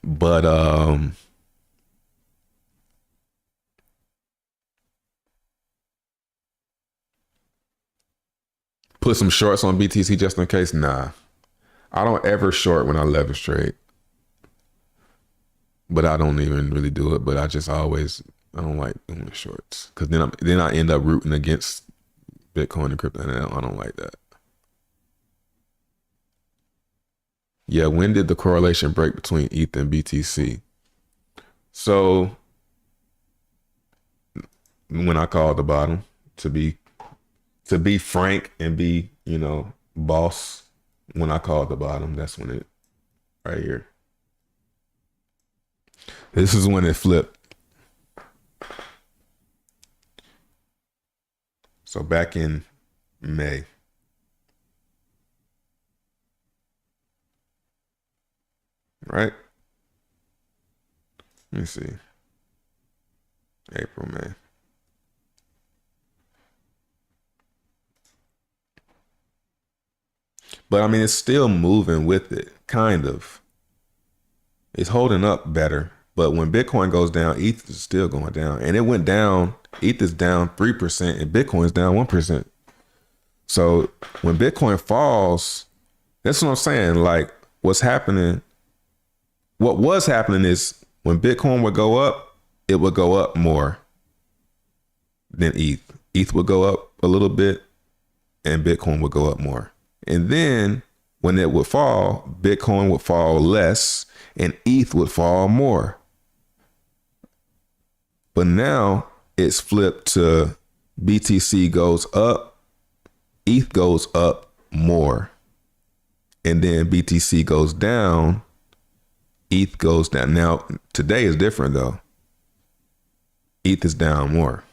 But put some shorts on BTC just in case. Nah. I don't ever short when I leverage trade. but I don't even really do it. But I don't like doing the shorts because then I end up rooting against Bitcoin and crypto, and I don't like that. Yeah, when did the correlation break between ETH and BTC? So when I called the bottom, to be frank and be, boss, when I called the bottom, that's when it, right here. This is when it flipped. So back in May. Right? Let me see. April, May. But I mean, it's still moving with it, kind of. It's holding up better. But when Bitcoin goes down, ETH is still going down. And it went down, ETH is down 3% and Bitcoin is down 1%. So when Bitcoin falls, that's what I'm saying. Like, what was happening is when Bitcoin would go up, it would go up more than ETH. ETH would go up a little bit and Bitcoin would go up more. And then when it would fall, Bitcoin would fall less and ETH would fall more. But now it's flipped to BTC goes up, ETH goes up more. And then BTC goes down, ETH goes down. Now, today is different though. ETH is down more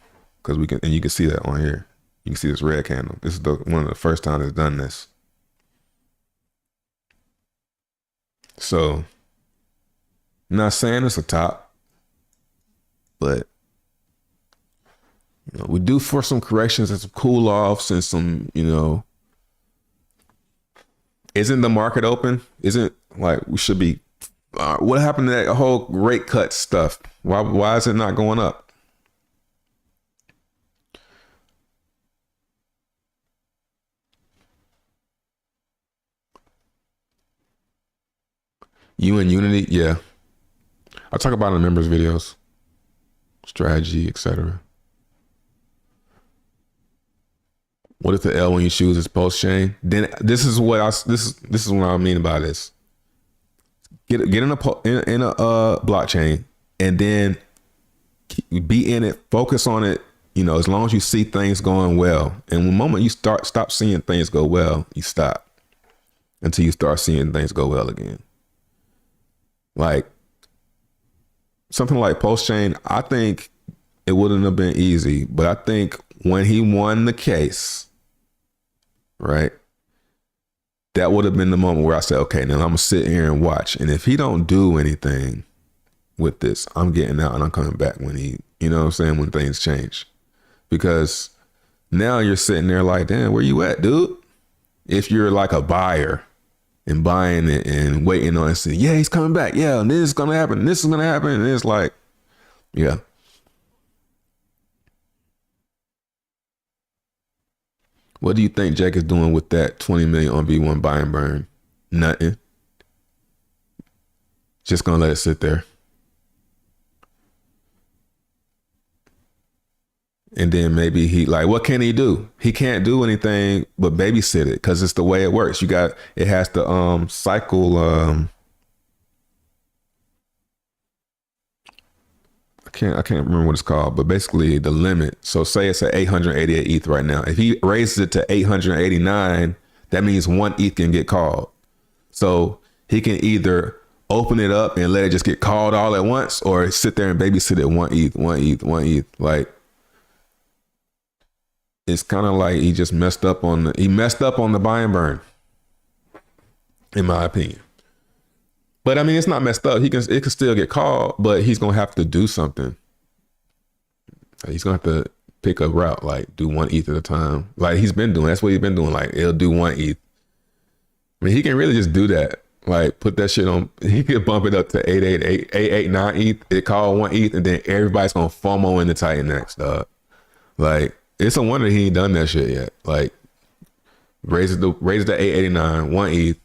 because you can see that on here. You can see this red candle. This is one of the first times it's done this. So, I'm not saying it's a top, but we do for some corrections and some cool offs and some, isn't the market open? Isn't like we should be? What happened to that whole rate cut stuff? Why is it not going up? You and Unity, yeah. I talk about it in members videos, strategy, etc. What if the L when you choose is post chain? Then this is what I mean by this. Get in a blockchain and then be in it. Focus on it. As long as you see things going well, and the moment you stop seeing things go well, you stop until you start seeing things go well again. Like something like post chain, I think it wouldn't have been easy, but I think when he won the case, right, that would have been the moment where I said, okay, now I'm gonna sit here and watch. And if he don't do anything with this, I'm getting out and I'm coming back when when things change. Because now you're sitting there like, damn, where you at, dude? If you're like a buyer and buying it and waiting on it, saying, yeah, he's coming back. Yeah, and this is gonna happen. This is gonna happen. And it's like, yeah. What do you think Jake is doing with that 20 million on V1 buy and burn? Nothing. Just gonna let it sit there. And then maybe what can he do? He can't do anything but babysit it because it's the way it works. It has to cycle. I can't remember what it's called, but basically the limit. So say it's at 888 ETH right now. If he raises it to 889, that means one ETH can get called. So he can either open it up and let it just get called all at once, or sit there and babysit it one ETH. Like, it's kind of like he just messed up on the buy and burn, in my opinion. But I mean, it's not messed up. It can still get called, but he's gonna have to do something. He's gonna have to pick a route, like do one ETH at a time, like he's been doing. That's what he's been doing. Like he'll do one ETH. I mean, he can really just do that. Like put that shit on. He could bump it up to 889 ETH. It called one ETH, and then everybody's gonna FOMO into Titan next, dog. Like it's a wonder he ain't done that shit yet. Like raise it to 889, one ETH.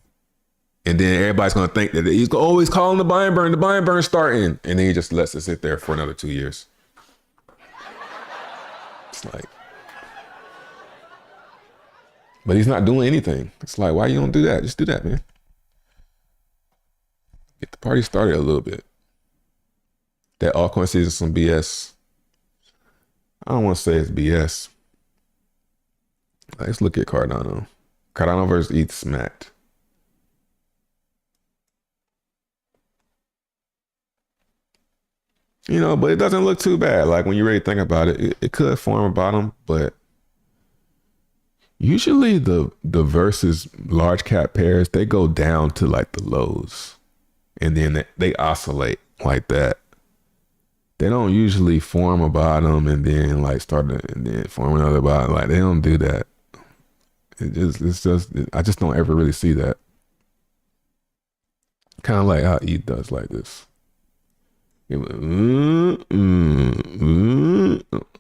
And then everybody's gonna think that he's always calling the buy and burn starting, and then he just lets it sit there for another 2 years. It's like, but he's not doing anything. It's like, why you don't do that? Just do that, man. Get the party started a little bit. That altcoin season some BS. I don't want to say it's BS. Let's look at Cardano. Cardano versus ETH smacked. You know, but it doesn't look too bad. Like when you really think about it, it could form a bottom, but usually the versus large cap pairs, they go down to like the lows and then they oscillate like that. They don't usually form a bottom and then like start to, and then form another bottom. Like they don't do that. It's just I just don't ever really see that. Kind of like how ETH does like this. It was,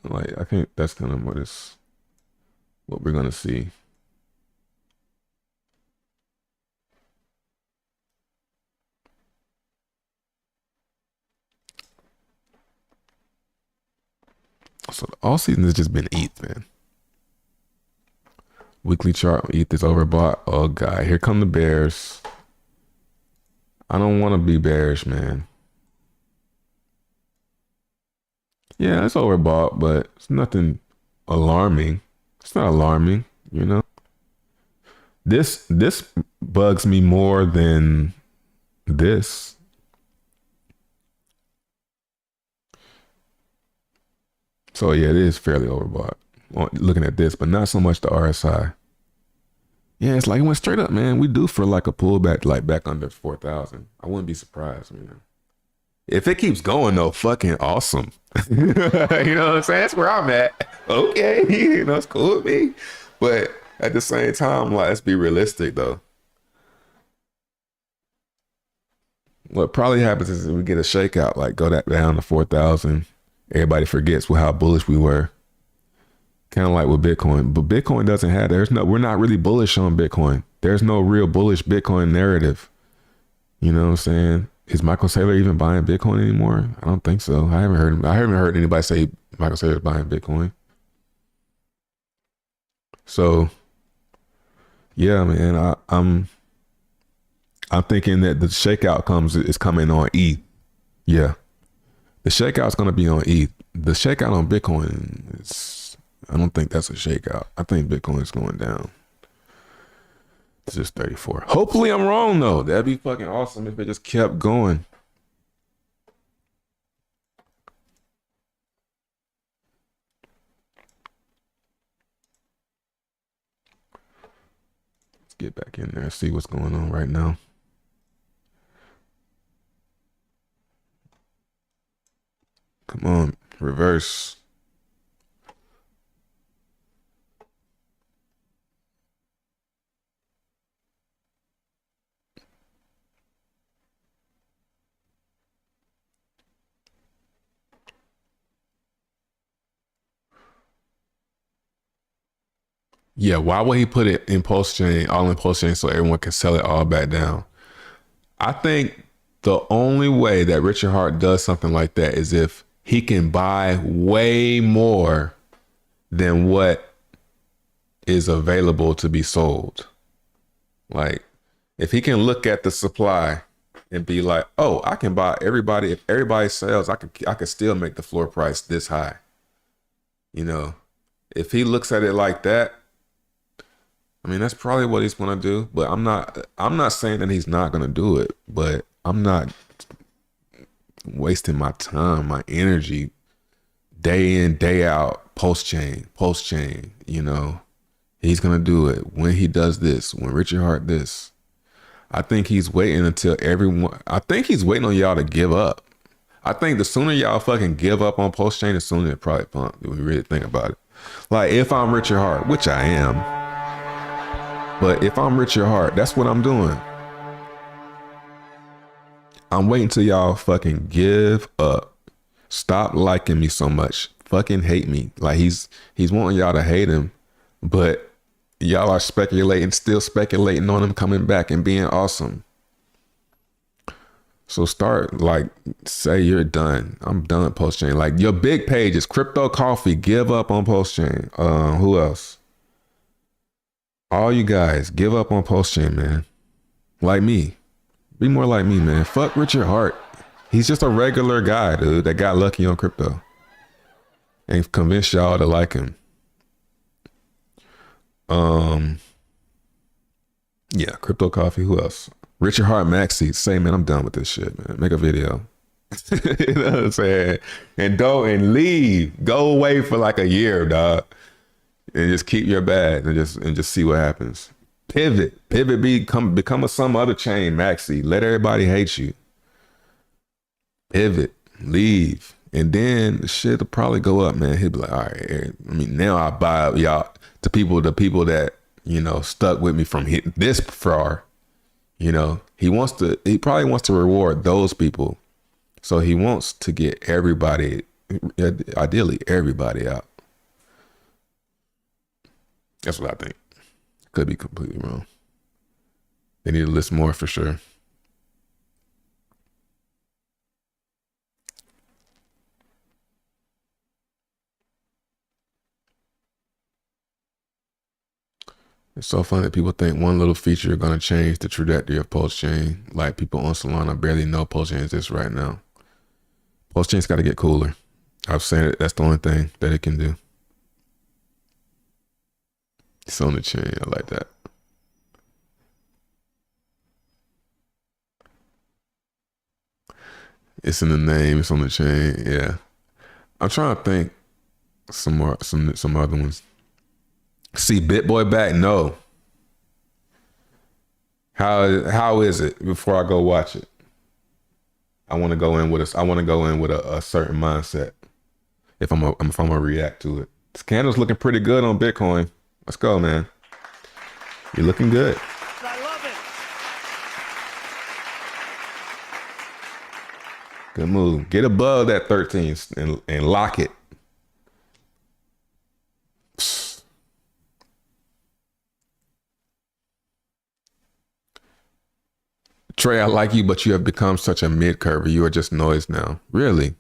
like I think that's kind of what we're gonna see. So the all season has just been ETH, man. Weekly chart, ETH is overbought. Oh God, here come the bears. I don't want to be bearish, man. Yeah, it's overbought, but it's nothing alarming. It's not alarming, you know. This bugs me more than this. So yeah, it is fairly overbought. Looking at this, but not so much the RSI. Yeah, it's like it went straight up, man. We do for like a pullback, like back under 4,000. I wouldn't be surprised, man. If it keeps going though, fucking awesome. You know what I'm saying? That's where I'm at. Okay, you know, it's cool with me. But at the same time, like, let's be realistic though. What probably happens is we get a shakeout, like go that down to 4,000. Everybody forgets how bullish we were. Kind of like with Bitcoin, but Bitcoin doesn't have. We're not really bullish on Bitcoin. There's no real bullish Bitcoin narrative. You know what I'm saying? Is Michael Saylor even buying Bitcoin anymore? I don't think so. I haven't heard anybody say Michael Saylor is buying Bitcoin. So, yeah, man, I'm thinking that the shakeout is coming on ETH. Yeah, the shakeout's gonna be on ETH. The shakeout on Bitcoin I don't think that's a shakeout. I think Bitcoin's going down. It's just 34. Hopefully I'm wrong though. That'd be fucking awesome if it just kept going. Let's get back in there and see what's going on right now. Come on, reverse. Yeah, why would he put it in post chain, all in post chain, so everyone can sell it all back down? I think the only way that Richard Hart does something like that is if he can buy way more than what is available to be sold. Like, if he can look at the supply and be like, oh, I can buy everybody. If everybody sells, I could still make the floor price this high. You know, if he looks at it like that, I mean, that's probably what he's gonna do, but I'm not saying that he's not gonna do it, but I'm not wasting my time, my energy, day in, day out, post chain, you know. He's gonna do it when he does this, when Richard Hart this. I think he's waiting until I think he's waiting on y'all to give up. I think the sooner y'all fucking give up on post chain, the sooner it probably pump, if we really think about it. Like, if I'm Richard Hart, which I am, but if I'm Richard Hart, that's what I'm doing. I'm waiting till y'all fucking give up. Stop liking me so much. Fucking hate me. Like, he's wanting y'all to hate him, but y'all are still speculating on him coming back and being awesome. So start like say you're done. I'm done with post chain. Like your big page is Crypto Coffee. Give up on post chain. Who else? All you guys give up on post chain, man. Like me. Be more like me, man. Fuck Richard Hart. He's just a regular guy, dude, that got lucky on crypto. And convinced y'all to like him. Yeah, Crypto Coffee. Who else? Richard Hart Maxi. Say, man, I'm done with this shit, man. Make a video. You know what I'm saying? And leave. Go away for like a year, dog. And just keep your bag and just see what happens. Pivot, become some other chain, Maxi. Let everybody hate you. Pivot, leave, and then the shit will probably go up, man. He'll be like, all right. I mean, now I buy up y'all the people that stuck with me from this far. He probably wants to reward those people, so he wants to get everybody, ideally everybody out. That's what I think. Could be completely wrong. They need to list more for sure. It's so funny that people think one little feature is going to change the trajectory of PulseChain. Like people on Solana barely know PulseChain exists right now. PulseChain's got to get cooler. I've said it. That's the only thing that it can do. It's on the chain. I like that. It's in the name. It's on the chain. Yeah. I'm trying to think some other ones. See BitBoy back? No. How is it? Before I go watch it, I want to go in with a certain mindset. If I'm gonna react to it. This candle's looking pretty good on Bitcoin. Let's go, man. You're looking good. I love it. Good move. Get above that 13 and lock it. Trey, I like you, but you have become such a mid-curver. You are just noise now. Really?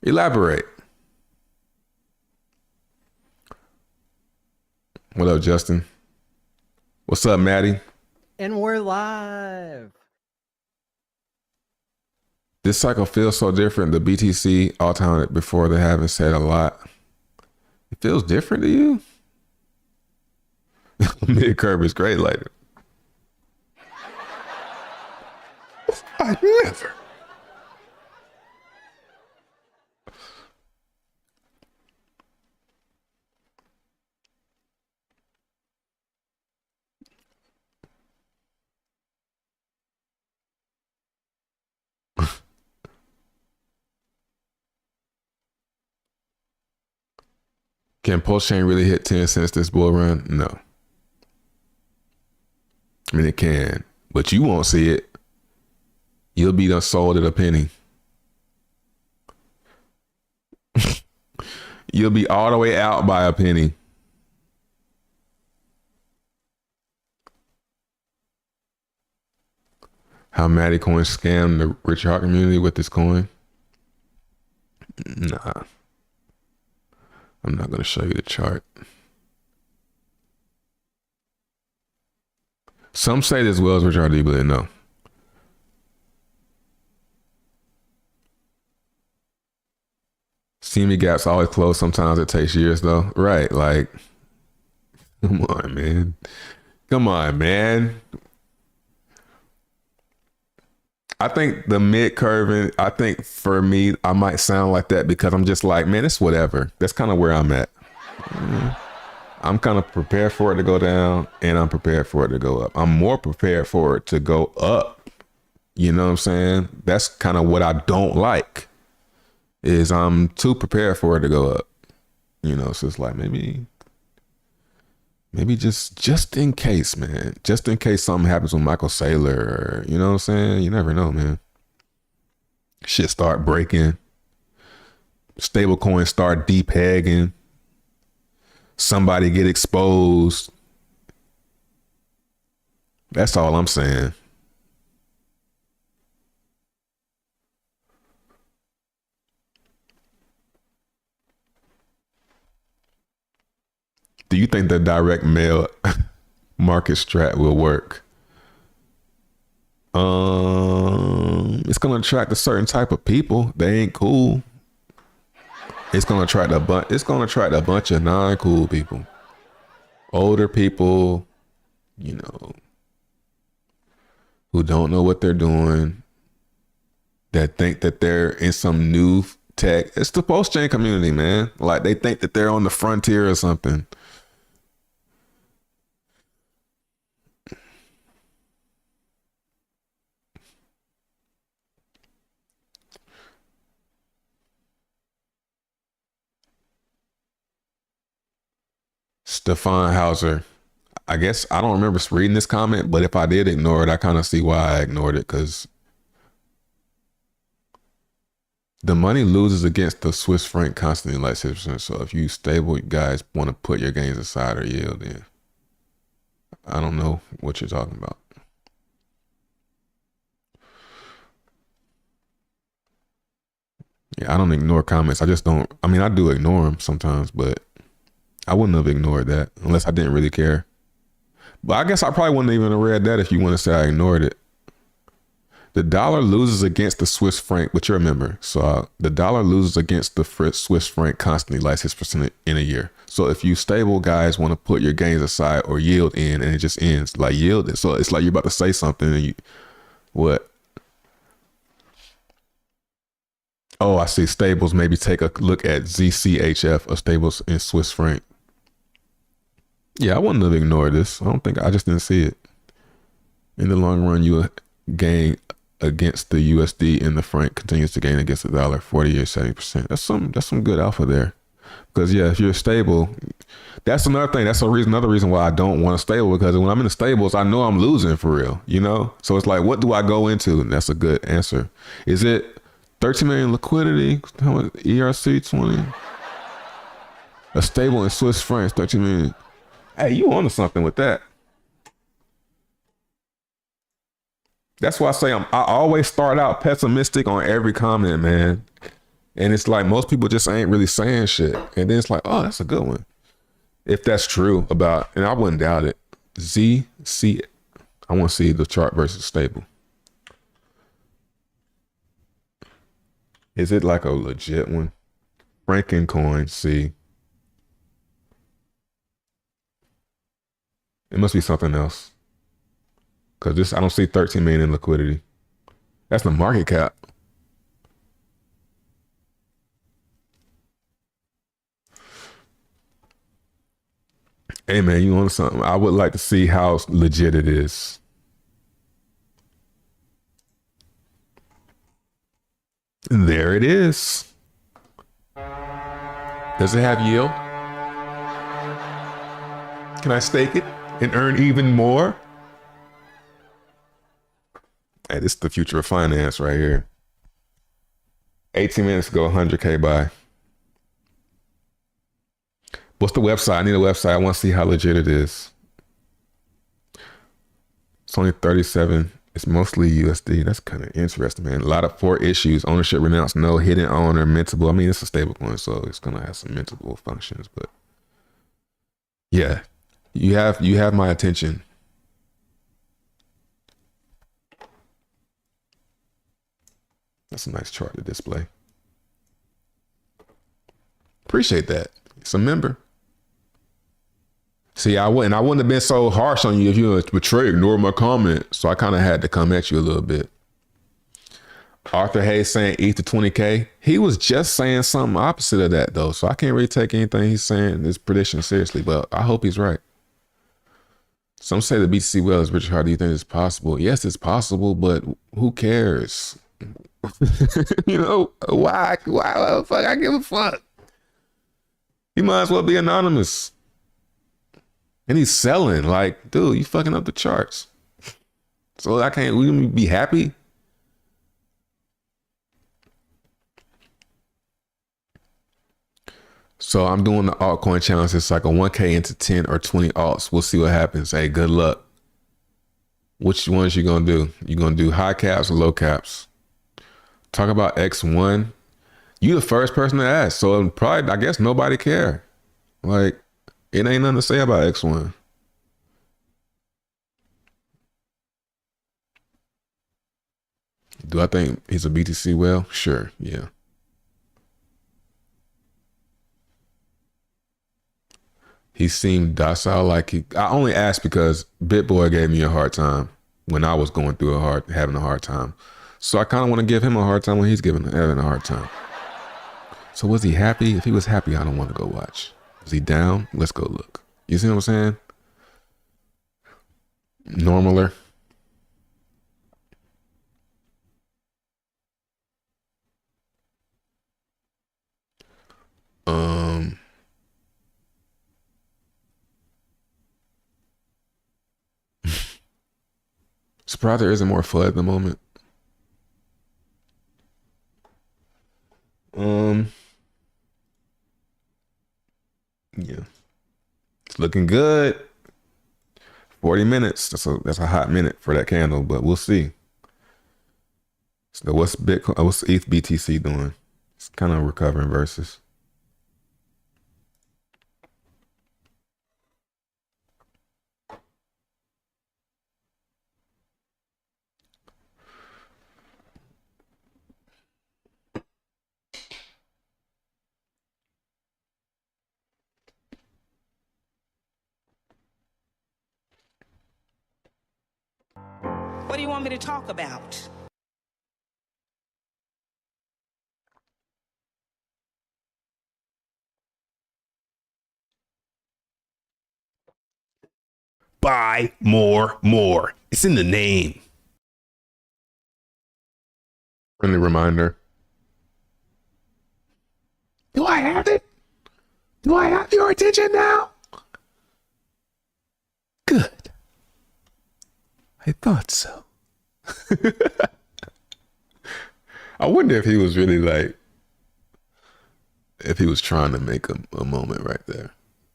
Elaborate. What up, Justin? What's up, Maddie? And we're live. This cycle feels so different. The BTC all time before they haven't said a lot. It feels different to you? Mid-curve is great like it. I never. Can PulseChain really hit 10 cents this bull run? No. I mean, it can, but you won't see it. You'll be done sold at a penny. You'll be all the way out by a penny. How Matty Coin scammed the Richard Hart community with this coin? Nah. I'm not going to show you the chart. Some say this well as Richard Hart, but no. CME gaps always close. Sometimes it takes years though. Right. Like, come on, man. Come on, man. I think the mid curving, I think for me, I might sound like that because I'm just like, man, it's whatever. That's kind of where I'm at. I'm kind of prepared for it to go down and I'm prepared for it to go up. I'm more prepared for it to go up. You know what I'm saying? That's kind of what I don't like. Is I'm too prepared for it to go up, so it's like maybe just in case, man, just in case something happens with Michael Saylor, or, you know what I'm saying? You never know, man. Shit start breaking, stable coins start depegging, somebody get exposed. That's all I'm saying. Do you think the direct mail market strat will work? It's gonna attract a certain type of people. They ain't cool. It's gonna attract a bunch of non-cool people. Older people, you know, who don't know what they're doing, that think that they're in some new tech. It's the post-chain community, man. Like they think that they're on the frontier or something. Stefan Hauser. I guess I don't remember reading this comment, but if I did ignore it, I kind of see why I ignored it, because the money loses against the Swiss franc constantly, like 6%. So if you stable, you guys want to put your gains aside or yield in. I don't know what you're talking about. Yeah, I don't ignore comments. I just don't. I mean, I do ignore them sometimes, but I wouldn't have ignored that unless I didn't really care. But I guess I probably wouldn't even have read that if you want to say I ignored it. The dollar loses against the Swiss franc, but you remember, so the dollar loses against the Swiss franc constantly, like 6% in a year. So if you stable guys want to put your gains aside or yield in, and it just ends like yield it. So it's like you're about to say something and you, what? Oh, I see. Stables, maybe take a look at ZCHF of stables in Swiss franc. Yeah, I wouldn't have ignored this. I just didn't see it. In the long run, you gain against the USD, and the franc continues to gain against the dollar, 48, 70%. That's some good alpha there. Because yeah, if you're stable, that's another thing. That's another reason why I don't want to stable, because when I'm in the stables, I know I'm losing for real, you know? So it's like, what do I go into? And that's a good answer. Is it 13 million liquidity? How much ERC 20? A stable in Swiss francs, 13 million. Hey, you onto something with that. That's why I say I always start out pessimistic on every comment, man. And it's like most people just ain't really saying shit. And then it's like, oh, that's a good one. If that's true about, and I wouldn't doubt it. ZC, I want to see the chart versus stable. Is it like a legit one? Frankencoin, see. It must be something else. Because this, I don't see 13 million in liquidity. That's the market cap. Hey man, you want something? I would like to see how legit it is. There it is. Does it have yield? Can I stake it and earn even more? Hey, this is the future of finance right here. 18 minutes ago, 100K buy. What's the website? I need a website. I want to see how legit it is. It's only 37. It's mostly USD. That's kind of interesting, man. A lot of 4 issues. Ownership renounced, no hidden owner, mintable. I mean, it's a stable coin, so it's going to have some mintable functions, but yeah, you have my attention. That's a nice chart to display. Appreciate that. It's a member. See, I wouldn't have been so harsh on you if you betrayed, ignore my comment. So I kind of had to come at you a little bit. Arthur Hayes saying ETH to 20K. He was just saying something opposite of that though. So I can't really take anything he's saying, this prediction seriously, but I hope he's right. Some say the BTC well is Richard. How do you think it's possible? Yes, it's possible, but who cares? You know, why the fuck I give a fuck? He might as well be anonymous. And he's selling, like, dude, you fucking up the charts. So we can be happy. So I'm doing the altcoin challenge. It's like a 1K into 10 or 20 alts. We'll see what happens. Hey, good luck. Which ones you gonna do? You gonna do high caps or low caps? Talk about X1. You the first person to ask, so probably I guess nobody care. Like, It ain't nothing to say about X1. Do I think he's a BTC well? Sure, yeah. He seemed docile, like I only asked because BitBoy gave me a hard time when I was going through having a hard time. So I kind of want to give him a hard time when he's having a hard time. So was he happy? If he was happy, I don't want to go watch. Was he down? Let's go look. You see what I'm saying? Normaler. Surprised there isn't more FUD at the moment. Yeah, it's looking good. 40 minutes. That's a hot minute for that candle, but we'll see. So what's Bitcoin? What's ETH BTC doing? It's kind of recovering versus. What do you want me to talk about? Buy more, more. It's in the name. Friendly reminder. Do I have it? Do I have your attention now? Good. I thought so. I wonder if he was really like, if he was trying to make a moment right there.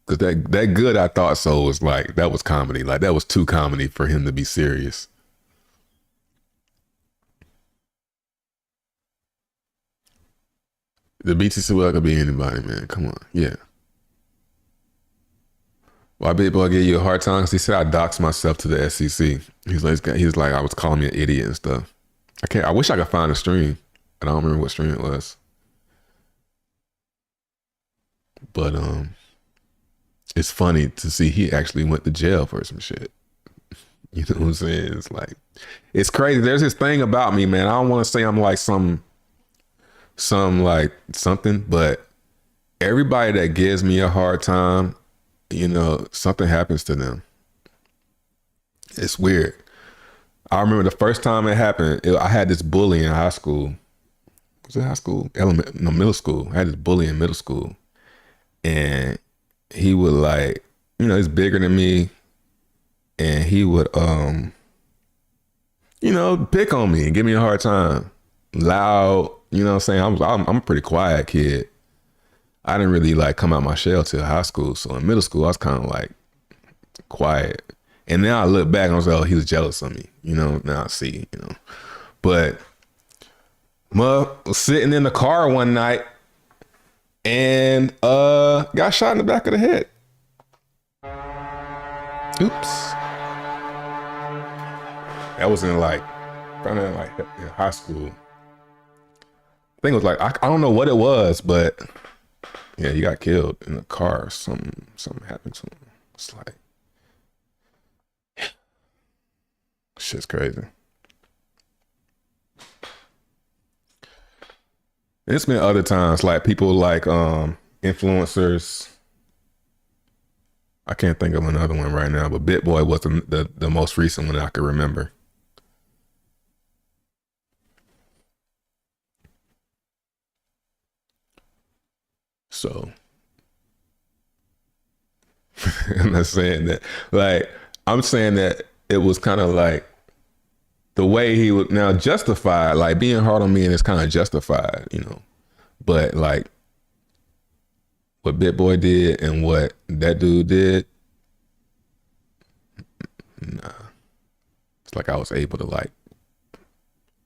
Because that good I thought so was like, that was comedy. Like that was too comedy for him to be serious. The BTC well could be anybody, man. Come on. Yeah. Why BitBoy gave you a hard time? Because he said I doxed myself to the SEC. He's like, I was calling me an idiot and stuff. I wish I could find a stream, but I don't remember what stream it was. But it's funny to see he actually went to jail for some shit. You know what I'm saying? It's like, it's crazy. There's this thing about me, man. I don't want to say I'm like some like something, but everybody that gives me a hard time, you know, something happens to them. It's weird. I remember the first time it happened, I had this bully in high school. Was it high school? Middle school. I had this bully in middle school. And he would like, you know, he's bigger than me. And he would, you know, pick on me and give me a hard time. Loud, you know what I'm saying? I'm a pretty quiet kid. I didn't really like come out my shell till high school. So in middle school, I was kind of like quiet. And now I look back and I was like, oh, he was jealous of me. You know, now I see, you know. But was sitting in the car one night and got shot in the back of the head. Oops. That was in like, probably in like in high school. I think it was like, I don't know what it was, but yeah, he got killed in the car. Something happened to him. It's like, shit's crazy. It's been other times, like people like influencers. I can't think of another one right now, but BitBoy was the most recent one I could remember. So I'm not saying that, like, I'm saying that it was kind of like the way he would now justify, like being hard on me, and it's kind of justified, you know. But like what BitBoy did and what that dude did, nah. It's like I was able to like,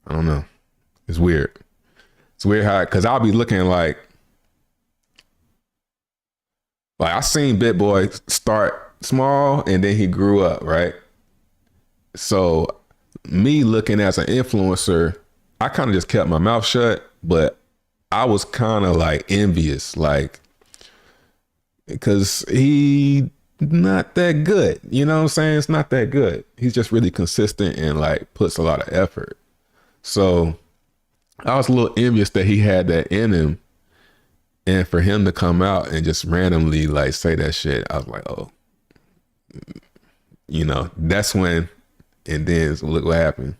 I don't know. It's weird. It's weird how, cause I'll be looking like, Like I seen Bit Boy start small and then he grew up, right? So me looking as an influencer, I kind of just kept my mouth shut, but I was kind of like envious, like, because he not that good, you know what I'm saying? It's not that good. He's just really consistent and like puts a lot of effort. So I was a little envious that he had that in him, and for him to come out and just randomly like say that shit, I was like, oh, you know, that's when, and then look what happened.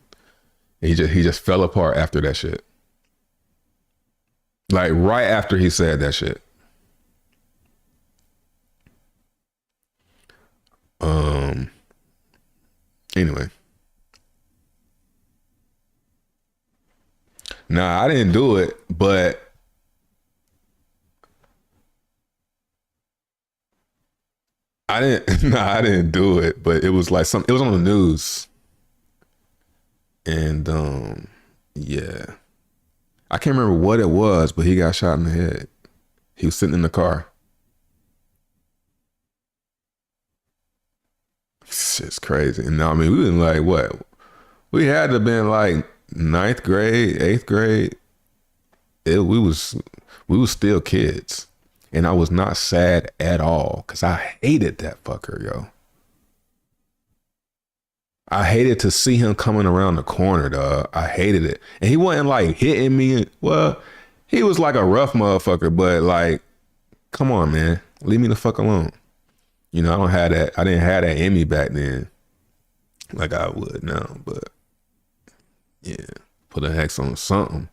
He just fell apart after that shit. Like right after he said that shit. Anyway. Nah, I didn't do it, but I didn't do it, but it was like it was on the news. And yeah. I can't remember what it was, but he got shot in the head. He was sitting in the car. Shit's crazy. And now, I mean, we been like, what? We had to have been like 9th grade, 8th grade. We was still kids. And I was not sad at all because I hated that fucker, yo. I hated to see him coming around the corner, dog. I hated it. And he wasn't like hitting me. Well, he was like a rough motherfucker, but like, come on, man. Leave me the fuck alone. You know, I didn't have that in me back then like I would now, but yeah, put a hex on something.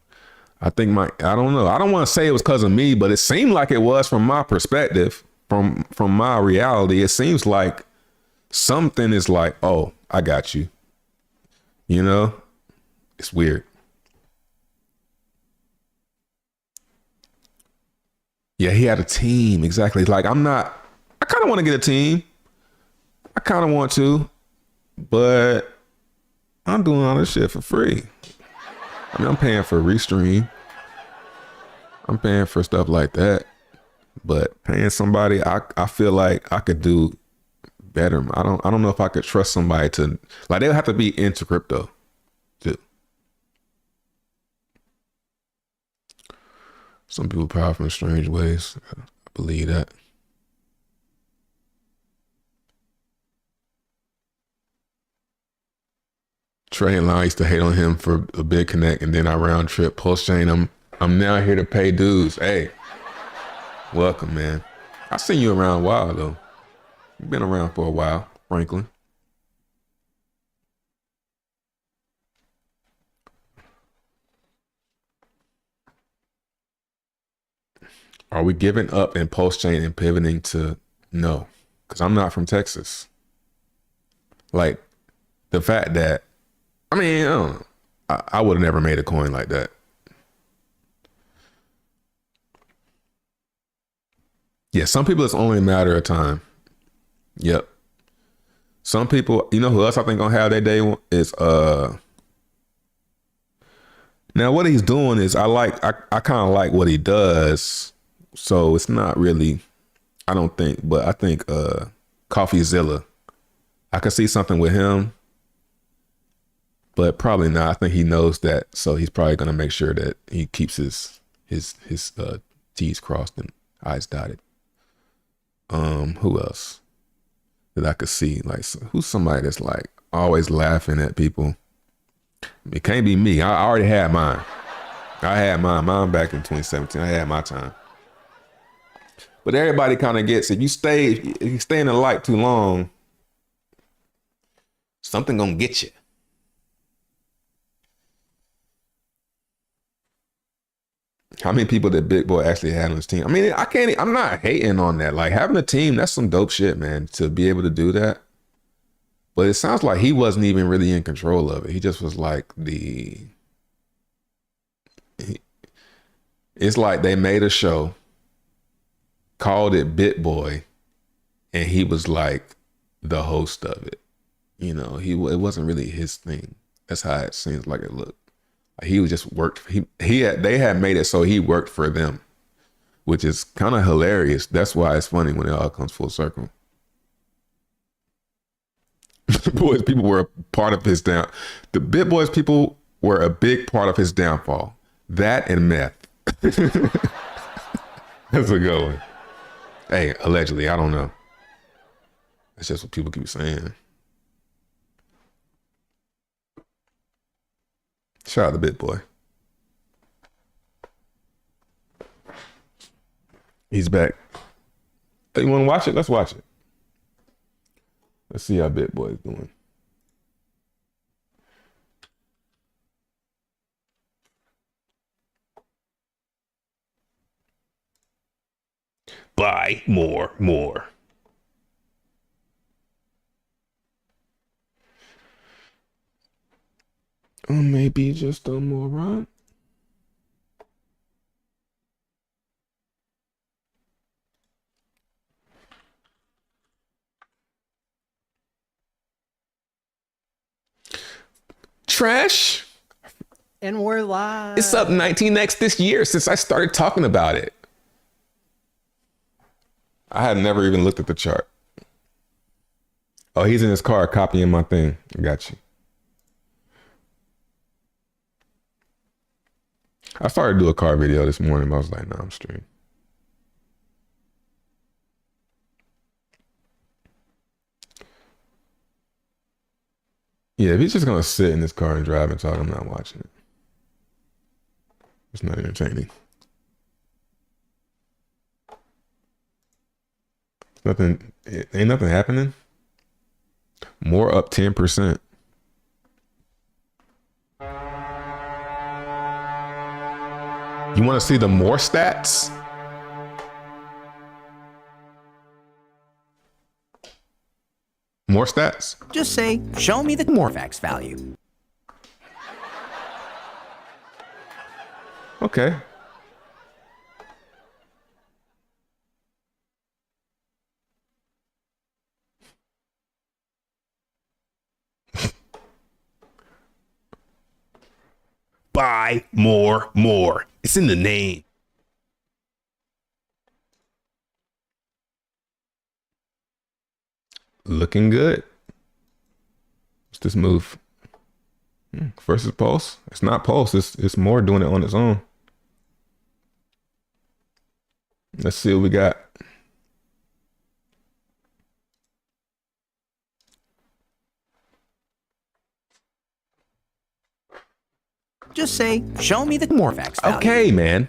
I think I don't know. I don't want to say it was because of me, but it seemed like it was from my perspective, from my reality. It seems like something is like, oh, I got you. You know, it's weird. Yeah, he had a team. Exactly. Like I kind of want to get a team. I kind of want to, but I'm doing all this shit for free. I mean, I'm paying for Restream. I'm paying for stuff like that. But paying somebody, I feel like I could do better. I don't know if I could trust somebody to, like, they would have to be into crypto too. Some people powerful in strange ways. I believe that. Trey and I used to hate on him for a big connect, and then I round trip post chain. I'm now here to pay dues. Hey, welcome, man. I seen you around a while though. You've been around for a while, Franklin. Are we giving up in post chain and pivoting to no? Because I'm not from Texas. Like the fact that, I mean, I don't know. I would have never made a coin like that. Yeah, some people it's only a matter of time. Yep. Some people, you know who else I think gonna have their day is now what he's doing is I kind of like what he does. So it's not really, I don't think, but I think CoffeeZilla, I could see something with him. But probably not. I think he knows that, so he's probably gonna make sure that he keeps his T's crossed and I's dotted. Who else that I could see? Like, who's somebody that's like always laughing at people? It can't be me. I already had mine. I had mine back in 2017. I had my time. But everybody kind of gets, if you stay in the light too long, something gonna get you. How many people did Big Boy actually had on his team? I mean, I'm not hating on that. Like, having a team, that's some dope shit, man, to be able to do that. But it sounds like he wasn't even really in control of it. He just was like it's like they made a show, called it Bit Boy, and he was like the host of it. You know, it wasn't really his thing. That's how it seems like it looked. He was just worked. They had made it so he worked for them, which is kind of hilarious. That's why it's funny when it all comes full circle. Boys, people were a part of his down. The Bit Boys people were a big part of his downfall. That and meth. That's a good one. Hey, allegedly, I don't know. That's just what people keep saying. Shout out to Bit Boy. He's back. Hey, you want to watch it? Let's watch it. Let's see how Bit Boy is doing. Buy more. Or maybe just a moron. Trash. And we're live. It's up 19x this year since I started talking about it. I had never even looked at the chart. Oh, he's in his car copying my thing. I got you. I started to do a car video this morning, but I was like, no, I'm straight. Yeah, if he's just going to sit in this car and drive and talk, I'm not watching it. It's not entertaining. Nothing, ain't nothing happening. More up 10%. You want to see the more stats? More stats? Just say, show me the Morphax value. Okay. Buy more. It's in the name. Looking good. What's this move? Versus Pulse? It's not Pulse. It's more doing it on its own. Let's see what we got. Just say, show me the Morphax value. Okay, man.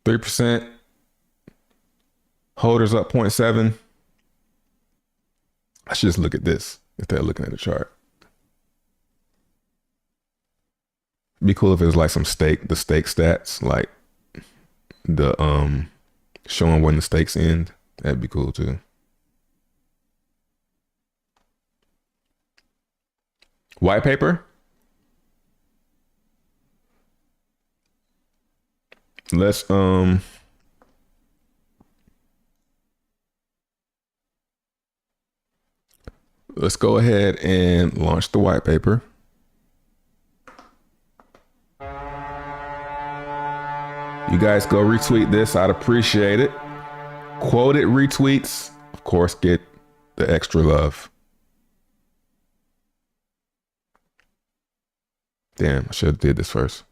3%. Holders up 0.7. I should just look at this instead of looking at the chart. It'd be cool if it was like the stake stats, like the showing when the stakes end. That'd be cool too. White paper. Let's go ahead and launch the white paper. You guys go retweet this. I'd appreciate it. Quoted retweets, of course, get the extra love. Damn, I should have did this first.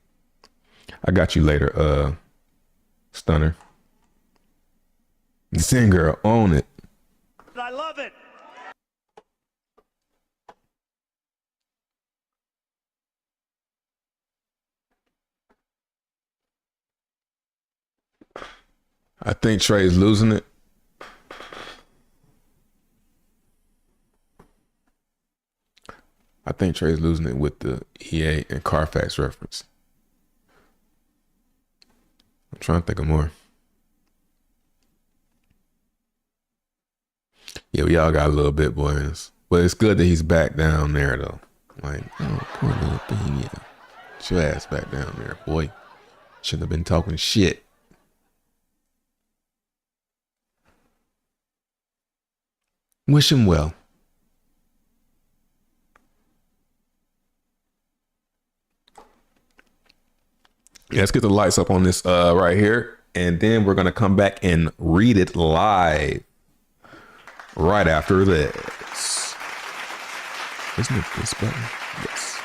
I got you later, Stunner. Sing girl, own it. I love it. I think Trey's losing it. I think Trey's losing it with the EA and Carfax reference. I'm trying to think of more. Yeah, we all got a little bit, boys. But it's good that he's back down there, though. Like, oh, poor little thing, yeah. Get your ass back down there, boy. Shouldn't have been talking shit. Wish him well. Yeah, let's get the lights up on this right here. And then we're going to come back and read it live right after this. Isn't it this button? Yes.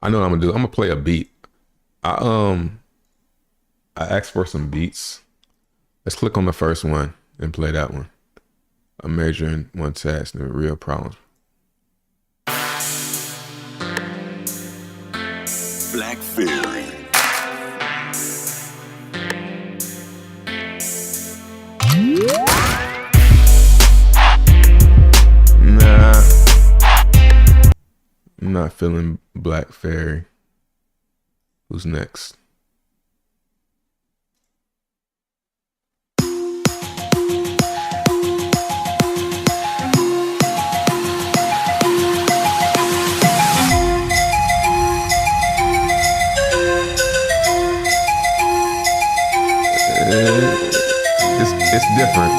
I know what I'm gonna do. I'm gonna play a beat. I asked for some beats. Let's click on the first one and play that one. I'm measuring one task and real problems. Black Fairy. Nah, I'm not feeling Black Fairy. Who's next? It's different.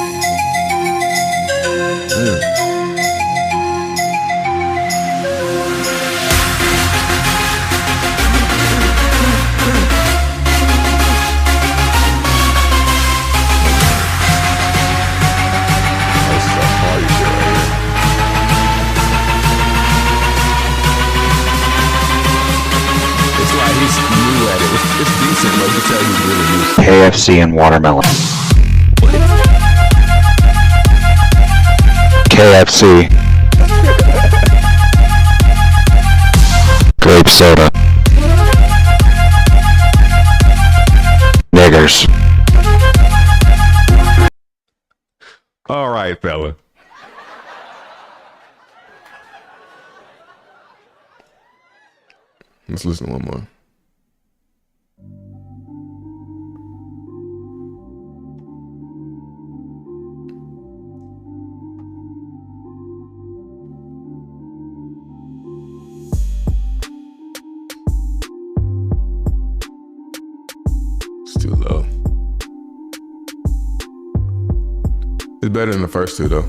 It's like he's new at it. It's decent, but you can tell he's really new. KFC and watermelon. KFC. Grape soda. Niggers. All right, fella. Let's listen to one more. It's too low. It's better than the first two, though.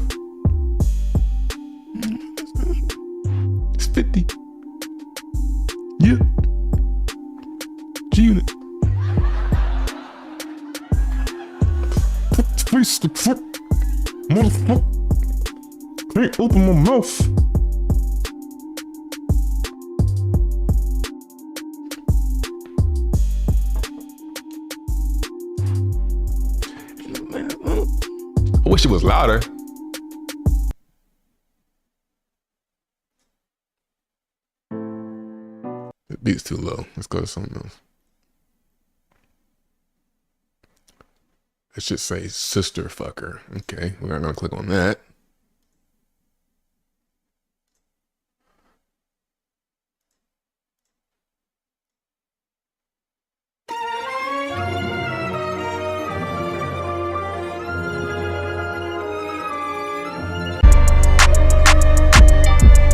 It's 50. Yeah. G-Unit. Face the fuck. Motherfucker. Can't open my mouth. I wish it was louder. The beat's too low. Let's go to something else. It should say sister fucker. Okay, we're not gonna click on that.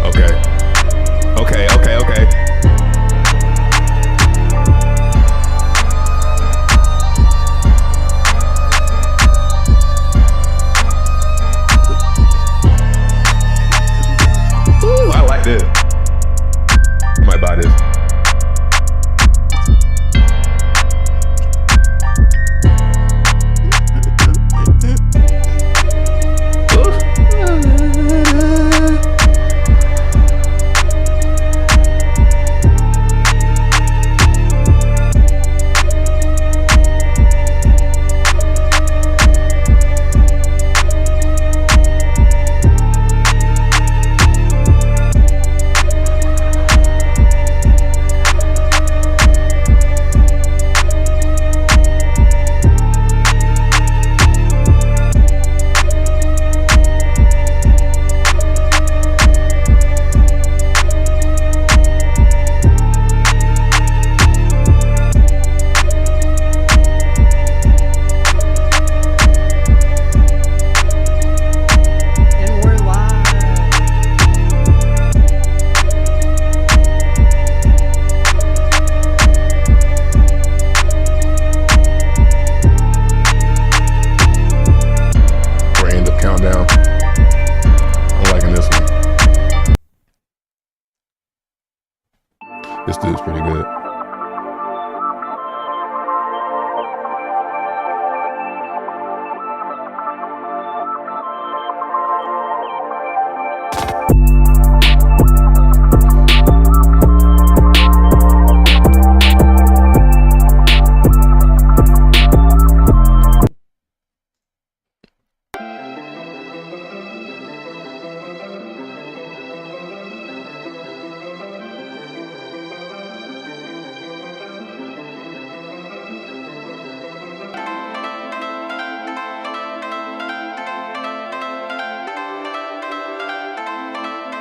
Okay. Ooh, I like this. Might buy this. This dude's pretty good.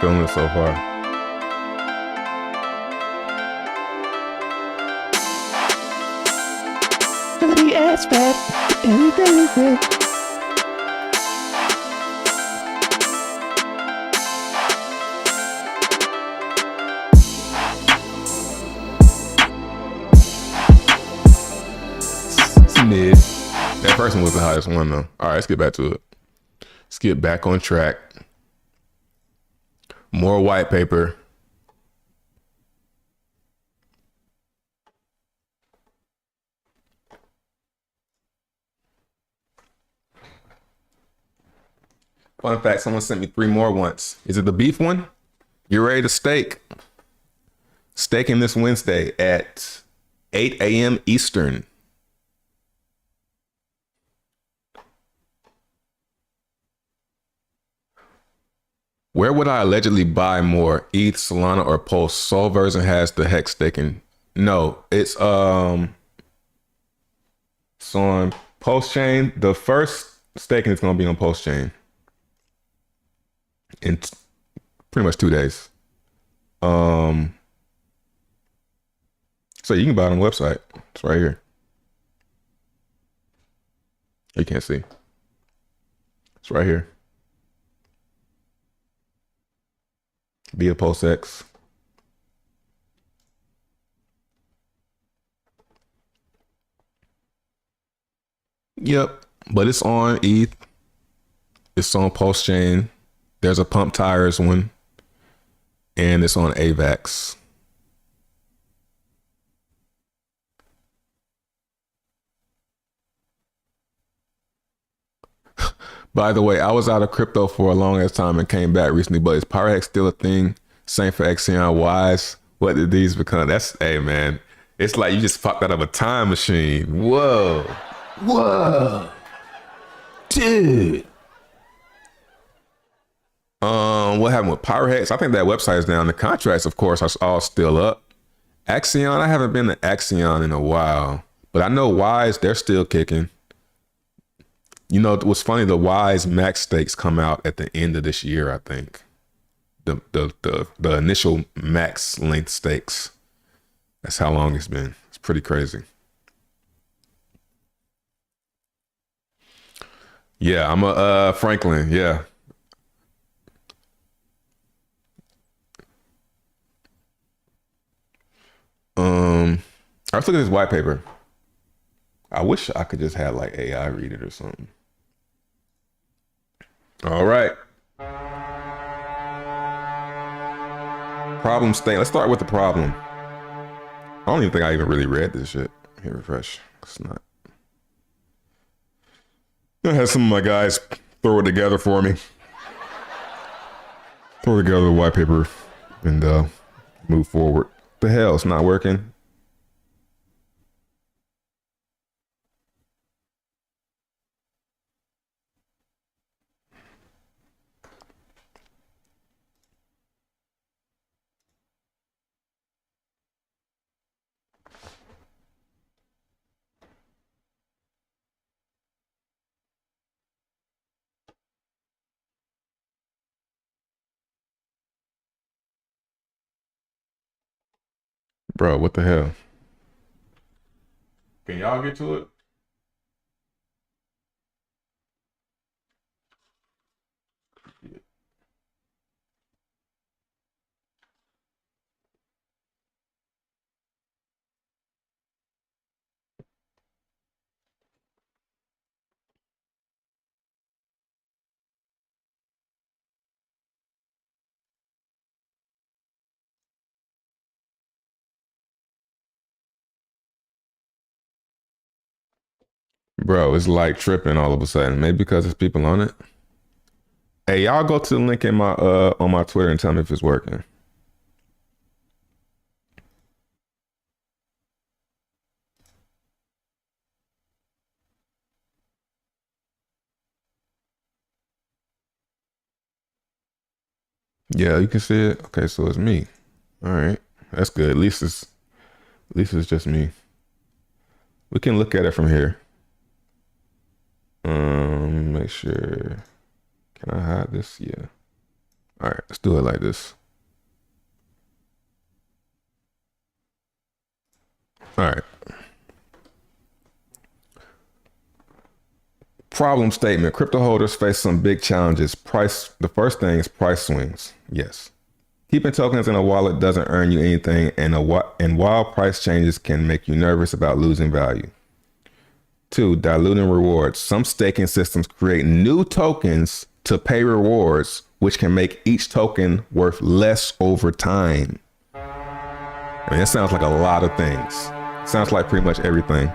Feeling it so far. Dirty ass fat. Anything is good. It's mid. That first one was the highest one though. All right, let's get back to it. Let's get back on track. More white paper. Fun fact, someone sent me 3 more once. Is it the beef one? You're ready to steak. Staking this Wednesday at 8 a.m. Eastern. Where would I allegedly buy more? ETH, Solana, or Pulse? Sol version has the hex staking. No, it's on Pulse chain. The first staking is gonna be on Pulse chain in pretty much 2 days. So you can buy it on the website. It's right here. You can't see. It's right here. Via Pulse X. Yep, but it's on ETH. It's on Pulse Chain. There's a pump tires one, and it's on AVAX. By the way, I was out of crypto for a long ass time and came back recently, but is PyroHex still a thing? Same for Exion Wise. What did these become? That's, hey man, it's like you just popped out of a time machine. Whoa. Whoa. Dude. What happened with PyroHex? I think that website is down. The contracts, of course, are all still up. Axion, I haven't been to Axion in a while, but I know Wise, they're still kicking. You know what's funny? The Wise max stakes come out at the end of this year, I think. The initial max length stakes. That's how long it's been. It's pretty crazy. Yeah, I'm a Franklin. Yeah. Let's look at this white paper. I wish I could just have like AI read it or something. All right. Problem state. Let's start with the problem. I don't even think I even really read this shit. Here, refresh. It's not. I had some of my guys throw it together for me. Throw together the white paper and move forward. The hell, it's not working. Bro, what the hell? Can y'all get to it? Bro, it's like tripping all of a sudden. Maybe because there's people on it. Hey, y'all go to the link in my on my Twitter and tell me if it's working. Yeah, you can see it. Okay, so it's me. All right, that's good. At least it's just me. We can look at it from here. Make sure. Can I hide this? Yeah. All right, let's do it like this. All right. Problem statement. Crypto holders face some big challenges. The first thing is price swings. Yes. Keeping tokens in a wallet doesn't earn you anything, and wild price changes can make you nervous about losing value. 2, diluting rewards. Some staking systems create new tokens to pay rewards, which can make each token worth less over time. I mean, that sounds like a lot of things. Sounds like pretty much everything.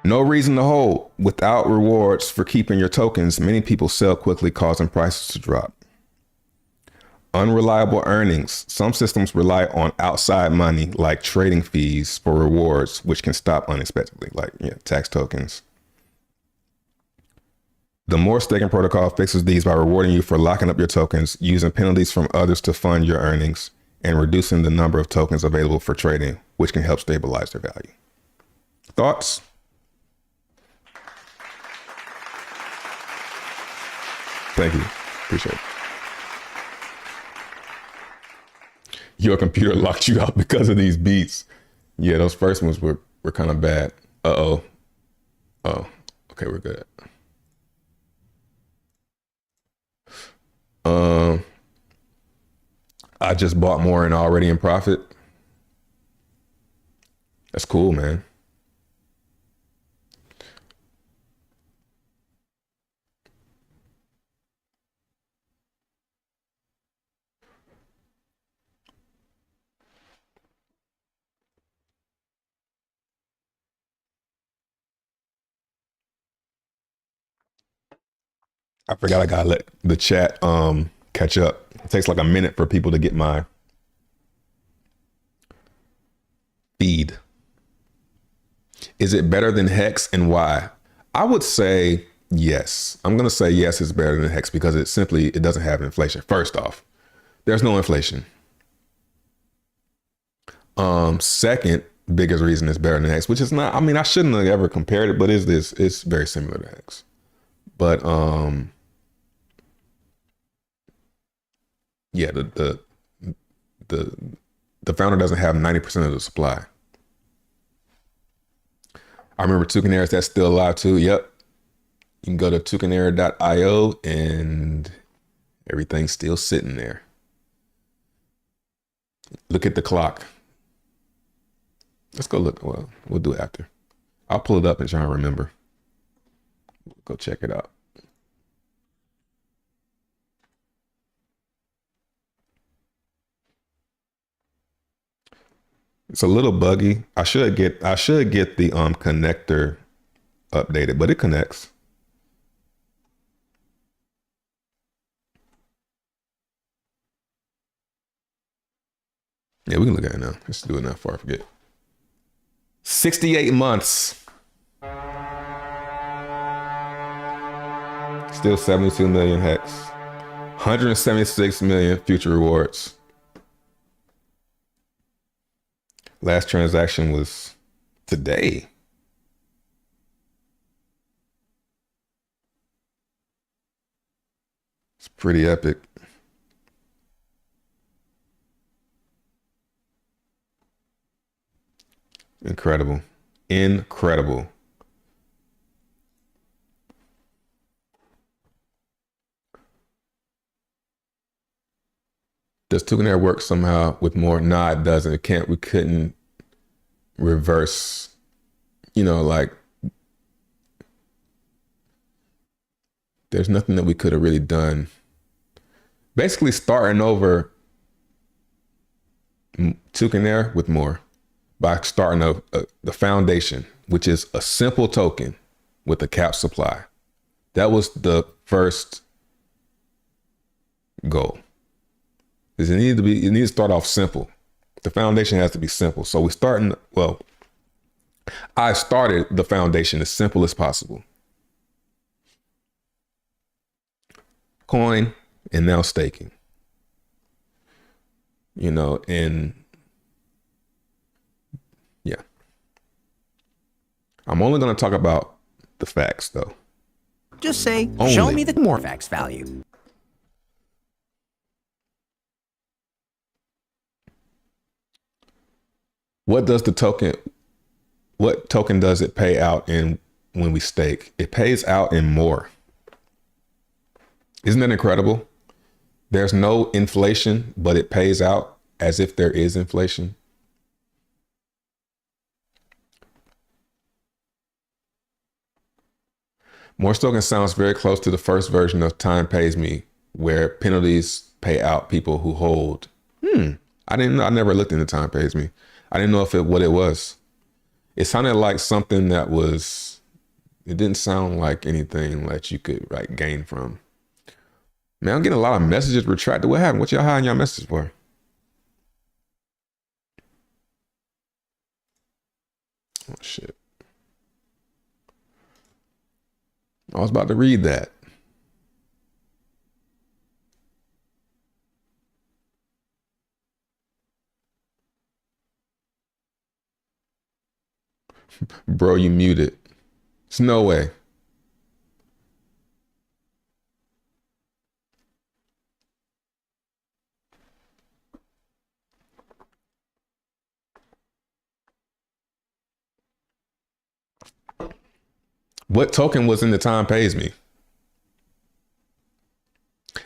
No reason to hold. Without rewards for keeping your tokens, many people sell quickly, causing prices to drop. Unreliable earnings. Some systems rely on outside money like trading fees for rewards, which can stop unexpectedly, like tax tokens. The More staking protocol fixes these by rewarding you for locking up your tokens, using penalties from others to fund your earnings, and reducing the number of tokens available for trading, which can help stabilize their value. Thoughts? Thank you. Appreciate it. Your computer locked you out because of these beats. Yeah, those first ones were kind of bad. Oh, okay, we're good. I just bought more and already in profit. That's cool, man. I forgot I gotta let the chat catch up. It takes like a minute for people to get my feed. Is it better than Hex, and why? I would say yes. I'm gonna say yes, it's better than Hex because it doesn't have inflation. First off, there's no inflation. Second biggest reason it's better than Hex, which is not, I mean, I shouldn't have ever compared it, but it's very similar to Hex. But yeah, the founder doesn't have 90% of the supply. I remember Tucanair, that's still alive too. Yep. You can go to tucanair.io and everything's still sitting there. Look at the clock. Let's go look. Well, we'll do it after. I'll pull it up and try and remember. Go check it out. It's a little buggy. I should get the connector updated, but it connects. Yeah, we can look at it now. Let's do it now before I forget. 68 months. Still 72 million Hex. 176 million future rewards. Last transaction was today. It's pretty epic. Incredible. Incredible. Does Tucanair work somehow with more? Nah, it doesn't. It can't. We couldn't reverse, like there's nothing that we could have really done. Basically starting over Tucanair with more by starting the foundation which is a simple token with a cap supply. That was the first goal. It needs to start off simple. The foundation has to be simple. So I started the foundation as simple as possible. Coin and now staking. And yeah. I'm only going to talk about the facts though. Just say, Only. show me the Morphex value. What token does it pay out in when we stake? It pays out in more. Isn't that incredible? There's no inflation, but it pays out as if there is inflation. More token sounds very close to the first version of Time Pays Me, where penalties pay out people who hold. I didn't know. I never looked into Time Pays Me. I didn't know what it was. It sounded like something it didn't sound like anything that you could gain from. Man, I'm getting a lot of messages retracted. What happened? What y'all hiding y'all messages for? Oh shit. I was about to read that. Bro, you muted. It's no way. What token was in the Time Pays Me?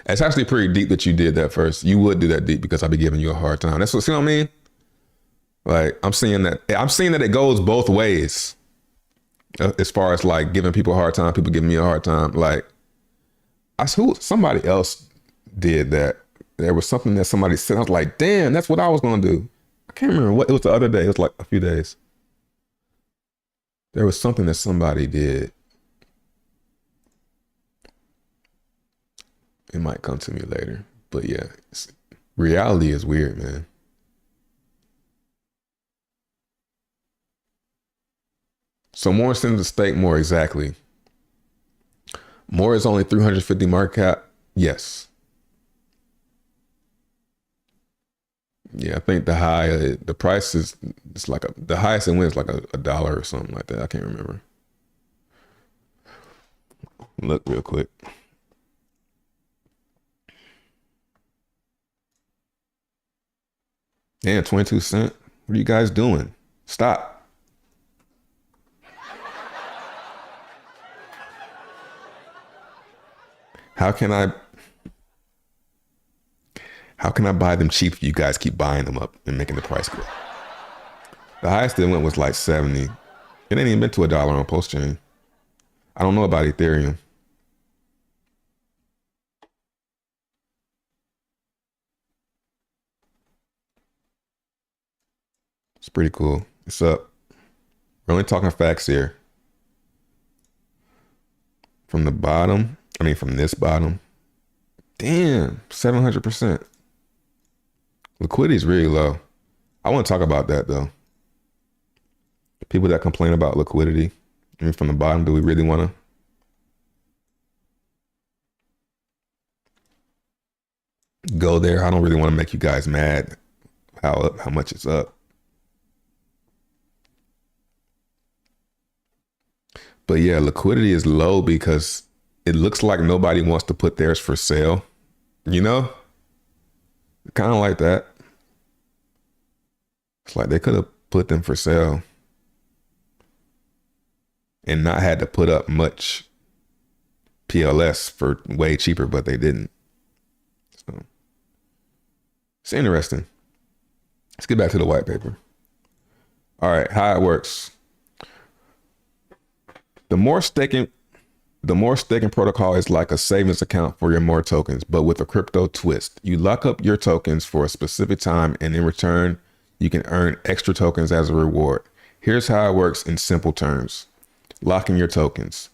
It's actually pretty deep that you did that first. You would do that deep because I'll be giving you a hard time. See what I mean? I'm seeing that it goes both ways. As far as giving people a hard time, people giving me a hard time. Somebody else did that. There was something that somebody said. I was like, damn, that's what I was going to do. I can't remember what it was the other day. It was a few days. There was something that somebody did. It might come to me later. But yeah, reality is weird, man. So more sends to stake more exactly. More is only 350 market cap. Yes. Yeah, I think the price is the highest it went is $1 or something like that. I can't remember. Look real quick. Damn, 22 cents. What are you guys doing? Stop. How can I buy them cheap if you guys keep buying them up and making the price go? The highest it went was 70. It ain't even been to $1 on post-chain. I don't know about Ethereum. It's pretty cool. It's up. We're only talking facts here. From this bottom. Damn, 700%. Liquidity is really low. I want to talk about that though. People that complain about liquidity. From the bottom, do we really want to go there? I don't really want to make you guys mad how much it's up. But yeah, liquidity is low because it looks like nobody wants to put theirs for sale. Kind of like that. It's like they could have put them for sale and not had to put up much PLS for way cheaper, but they didn't. So it's interesting. Let's get back to the white paper. All right, how it works. The more staking protocol is like a savings account for your more tokens, but with a crypto twist. You lock up your tokens for a specific time, and in return, you can earn extra tokens as a reward. Here's how it works in simple terms. Locking your tokens.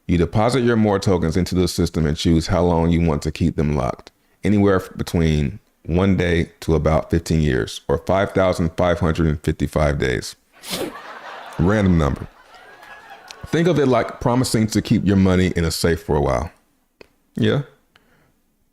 You deposit your more tokens into the system and choose how long you want to keep them locked. Anywhere between 1 day to about 15 years or 5,555 days. Random number. Think of it like promising to keep your money in a safe for a while. Yeah.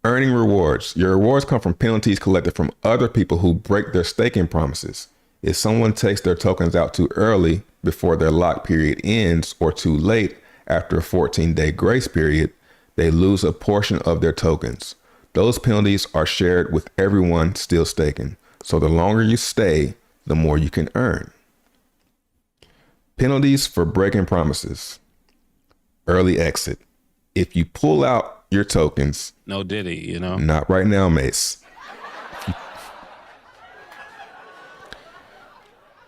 Earning rewards. Your rewards come from penalties collected from other people who break their staking promises. If someone takes their tokens out too early before their lock period ends or too late after a 14-day grace period, they lose a portion of their tokens. Those penalties are shared with everyone still staking. So the longer you stay, the more you can earn. Penalties for breaking promises. Early exit. If you pull out your tokens. No Diddy, you know? Not right now, Mace.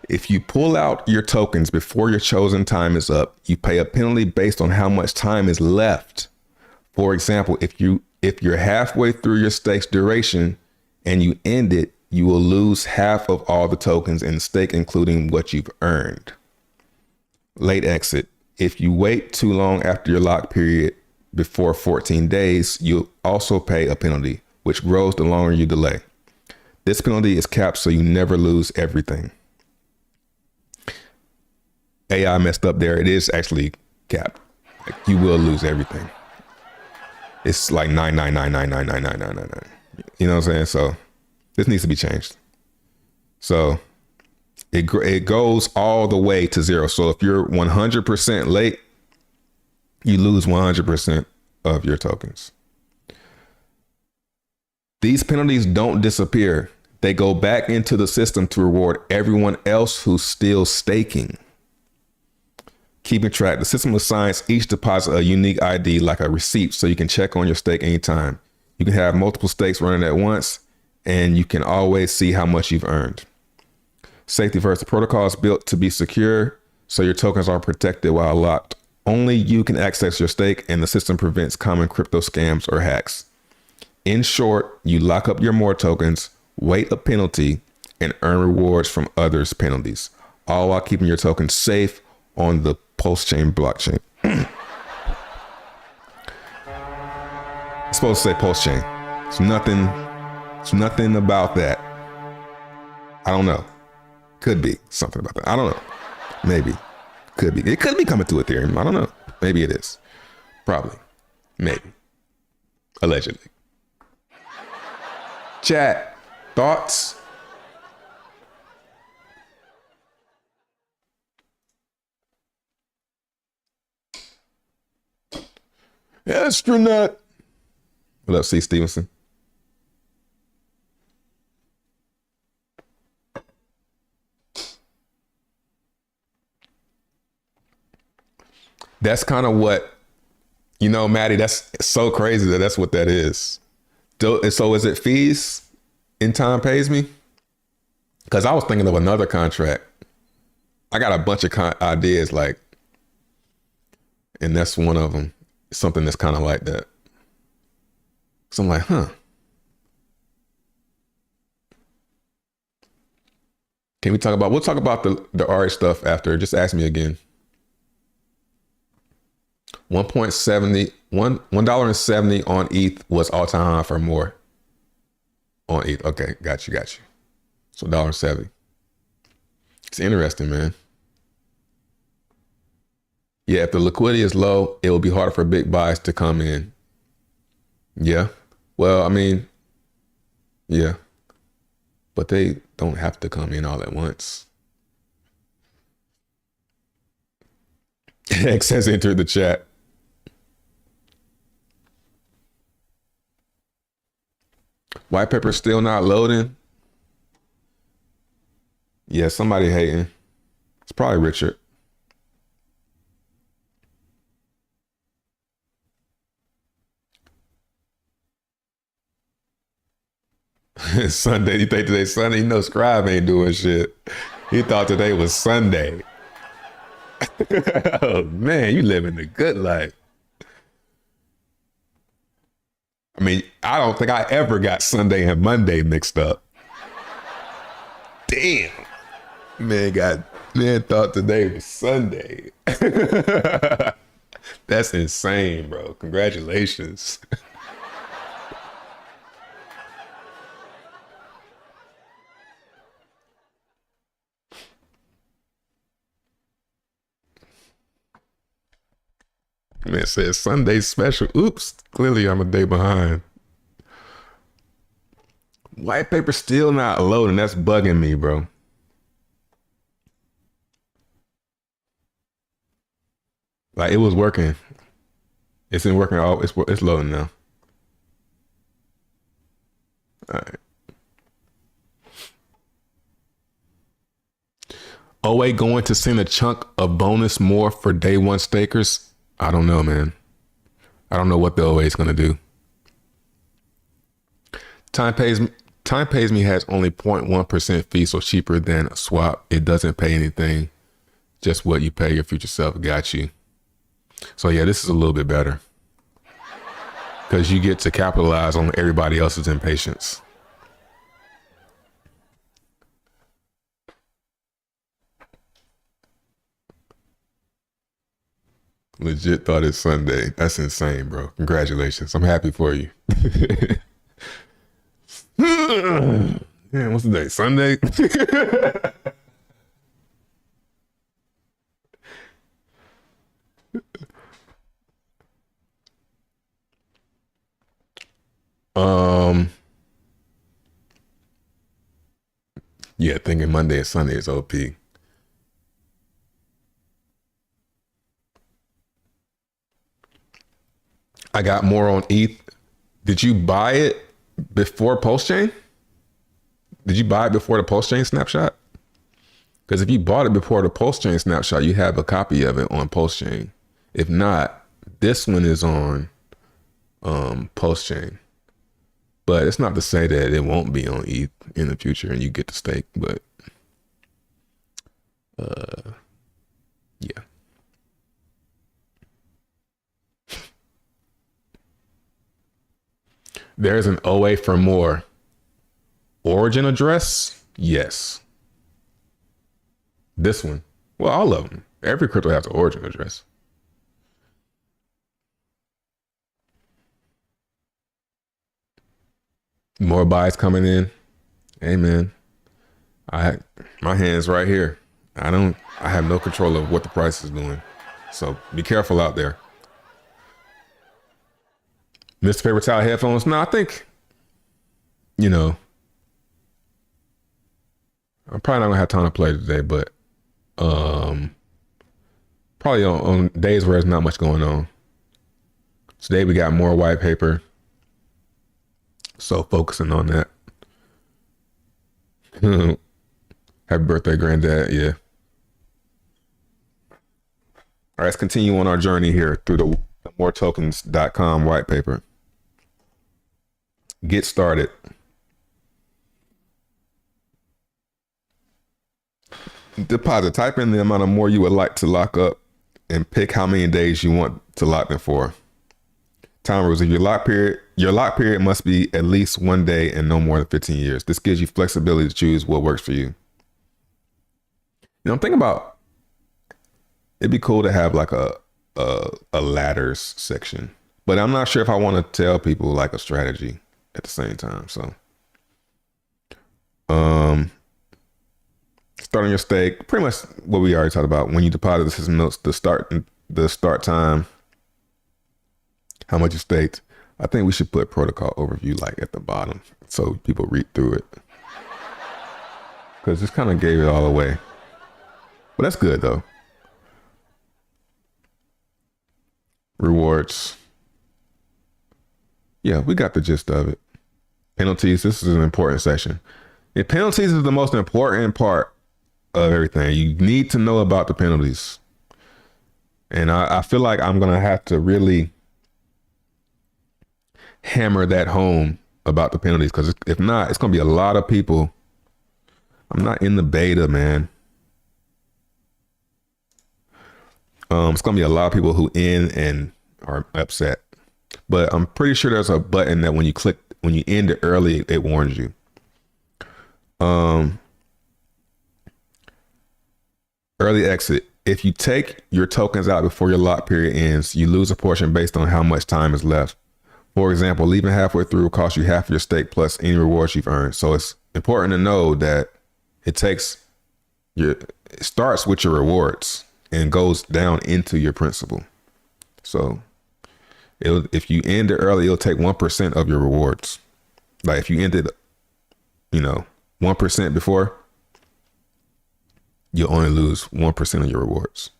If you pull out your tokens before your chosen time is up, you pay a penalty based on how much time is left. For example, if you're halfway through your stake's duration and you end it, you will lose half of all the tokens in the stake, including what you've earned. Late exit. If you wait too long after your lock period before 14 days, you'll also pay a penalty, which grows the longer you delay. This penalty is capped so you never lose everything. AI messed up there. It is actually capped. Like, you will lose everything. It's like 999999999. You know what I'm saying? So this needs to be changed. So it goes all the way to zero. So if you're 100% late, you lose 100% of your tokens. These penalties don't disappear. They go back into the system to reward everyone else who's still staking. Keeping track, the system assigns each deposit a unique ID like a receipt so you can check on your stake anytime. You can have multiple stakes running at once and you can always see how much you've earned. Safety first, the protocol is built to be secure so your tokens are protected while locked. Only you can access your stake and the system prevents common crypto scams or hacks. In short, you lock up your more tokens, wait a penalty, and earn rewards from others' penalties, all while keeping your tokens safe on the post-chain blockchain. It's supposed to say post-chain. It's nothing about that. I don't know. Could be something about that. I don't know. Maybe. Could be. It could be coming to Ethereum. I don't know. Maybe it is. Probably. Maybe. Allegedly. Chat. Thoughts? Astronaut. What up, C. Stevenson? That's kind of what, you know, Maddie, that's so crazy that that's what that is. So is it fees in time pays me? Because I was thinking of another contract. I got a bunch of ideas, like, and that's one of them. Something that's kind of like that. So I'm like, Can we talk about, we'll talk about the RH stuff after. Just ask me again. $1.70 on ETH was all-time high for more on ETH. Okay, got you. So $1.70. It's interesting, man. Yeah, if the liquidity is low, it will be harder for big buys to come in. Yeah. Well, I mean, yeah. But they don't have to come in all at once. X has entered the chat. White paper still not loading? Yeah, somebody hating. It's probably Richard. Sunday. You think today's Sunday? You know Scribe ain't doing shit. He thought today was Sunday. Oh man, you living the good life. I mean, I don't think I ever got Sunday and Monday mixed up. Damn. Man got Man thought today was Sunday. That's insane, bro. Congratulations. Man says Sunday special. Oops. Clearly I'm a day behind. White paper still not loading. That's bugging me, bro. Like it was working. It's been working. All it's loading now. All right. OA going to send a chunk of bonus more for day one stakers. I don't know, man. I don't know what the OA is gonna do. Time pays me has only 0.1% fee, so cheaper than a swap. It doesn't pay anything. Just what you pay your future self. Got you. So yeah, this is a little bit better because you get to capitalize on everybody else's impatience. Legit thought it's Sunday. That's insane, bro. Congratulations. I'm happy for you. Man, what's the day? Sunday? Yeah, thinking Monday and Sunday is OP. I got more on ETH. Did you buy it before post-chain? Did you buy it before the post-chain snapshot? Because if you bought it before the post-chain snapshot, you have a copy of it on post-chain. If not, this one is on post-chain. But it's not to say that it won't be on ETH in the future and you get to stake, but yeah. There's an OA for more. Origin address? Yes. This one. Well, all of them. Every crypto has an origin address. More buys coming in. Hey man, my hand's right here. I have no control of what the price is doing. So be careful out there. Mr. Paper Towel headphones. No, I think, I'm probably not gonna have time to play today, but probably on days where there's not much going on. Today we got more white paper. So focusing on that. Happy birthday, granddad. Yeah. All right, let's continue on our journey here through the moretokens.com white paper. Get started. Deposit. Type in the amount of more you would like to lock up and pick how many days you want to lock them for. Time rules. If your lock period must be at least 1 day and no more than 15 years. This gives you flexibility to choose what works for you. I'm thinking about it'd be cool to have like a ladders section, but I'm not sure if I want to tell people like a strategy at the same time. So, starting your stake, pretty much what we already talked about. When you deposit the system notes, the start time, how much you staked. I think we should put protocol overview like at the bottom so people read through it, because this kind of gave it all away. But that's good though. Rewards. Yeah, we got the gist of it. Penalties. This is an important section. And penalties is the most important part of everything. You need to know about the penalties. And I feel like I'm going to have to really hammer that home about the penalties, because if not, it's going to be a lot of people. I'm not in the beta, man. It's going to be a lot of people who end and are upset. But I'm pretty sure there's a button that when you end it early, it warns you. Early exit. If you take your tokens out before your lock period ends, you lose a portion based on how much time is left. For example, leaving halfway through will cost you half your stake plus any rewards you've earned. So it's important to know that it starts with your rewards and goes down into your principal. So if you end it early, it'll take 1% of your rewards. Like if you ended, 1% before, you'll only lose 1% of your rewards.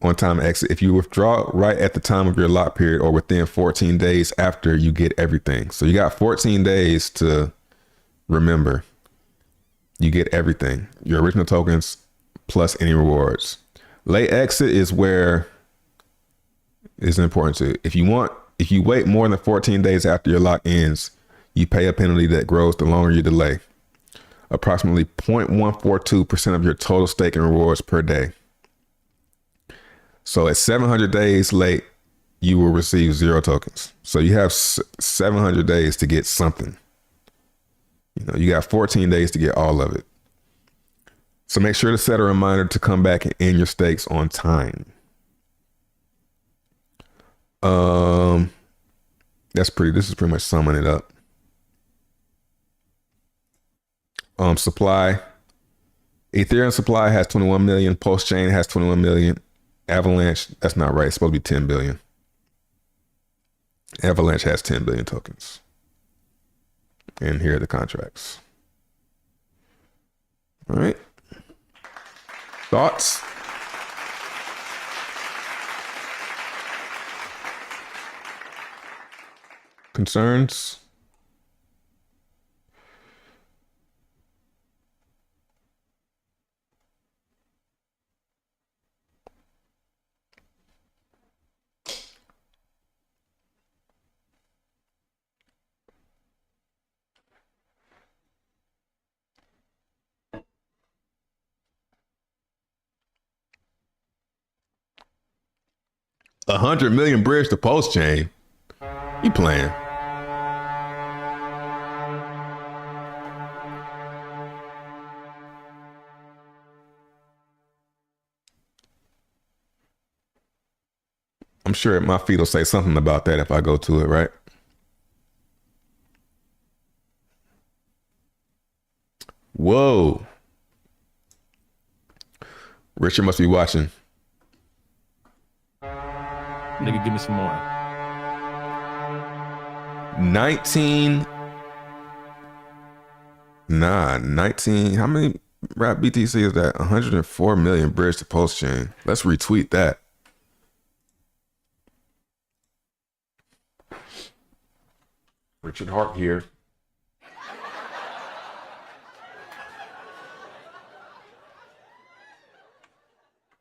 On time exit. If you withdraw right at the time of your lock period or within 14 days after, you get everything. So you got 14 days to remember. You get everything. Your original tokens plus any rewards. Late exit is where it's important to. If you wait more than 14 days after your lock ends, you pay a penalty that grows the longer you delay. Approximately 0.142% of your total stake and rewards per day. So at 700 days late, you will receive 0 tokens. So you have 700 days to get something. You got 14 days to get all of it. So make sure to set a reminder to come back and end your stakes on time. This is pretty much summing it up. Supply. Ethereum supply has 21 million. Pulse Chain has 21 million. Avalanche, that's not right. It's supposed to be 10 billion. Avalanche has 10 billion tokens. And here are the contracts. All right. Thoughts? Concerns? $100 million bridge to Pulse Chain. You playing? I'm sure my feed will say something about that if I go to it, right? Whoa. Richard must be watching. Nigga, give me some more. 19. How many rap BTC is that? 104 million bridge to Pulse Chain. Let's retweet that. Richard Hart here.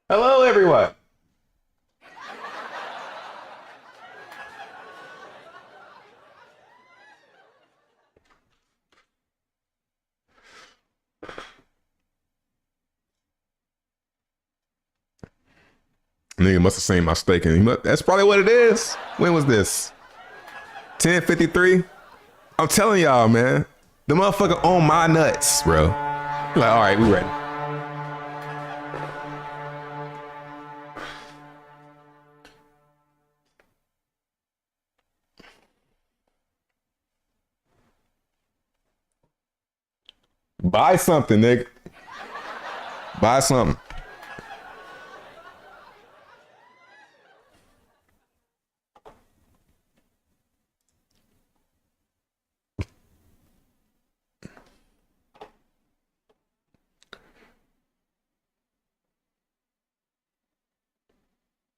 Hello, everyone. Nigga must have seen my stake and that's probably what it is. When was this? 10:53? I'm telling y'all, man. The motherfucker on my nuts, bro. Like, all right, we ready. Buy something, nigga. Buy something.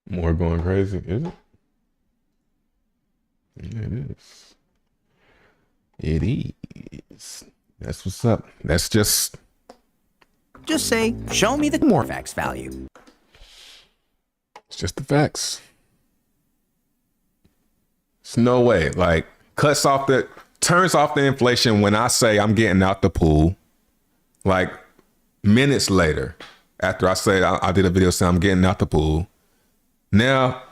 More going crazy, is it? Yeah, it is. It is. That's what's up. That's just say, show me the Morphax value. It's just the facts. It's no way. Like, turns off the inflation when I say I'm getting out the pool. Like, minutes later, after I say I did a video saying I'm getting out the pool. Now,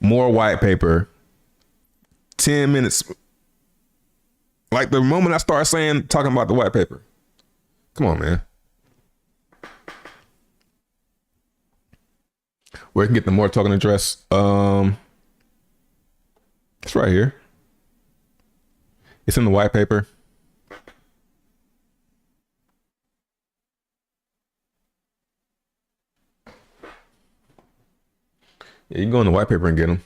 more white paper. 10 minutes. Like the moment I start talking about the white paper. Come on, man. Where you can get the more token address? It's right here. It's in the white paper. Yeah, you can go in the white paper and get them.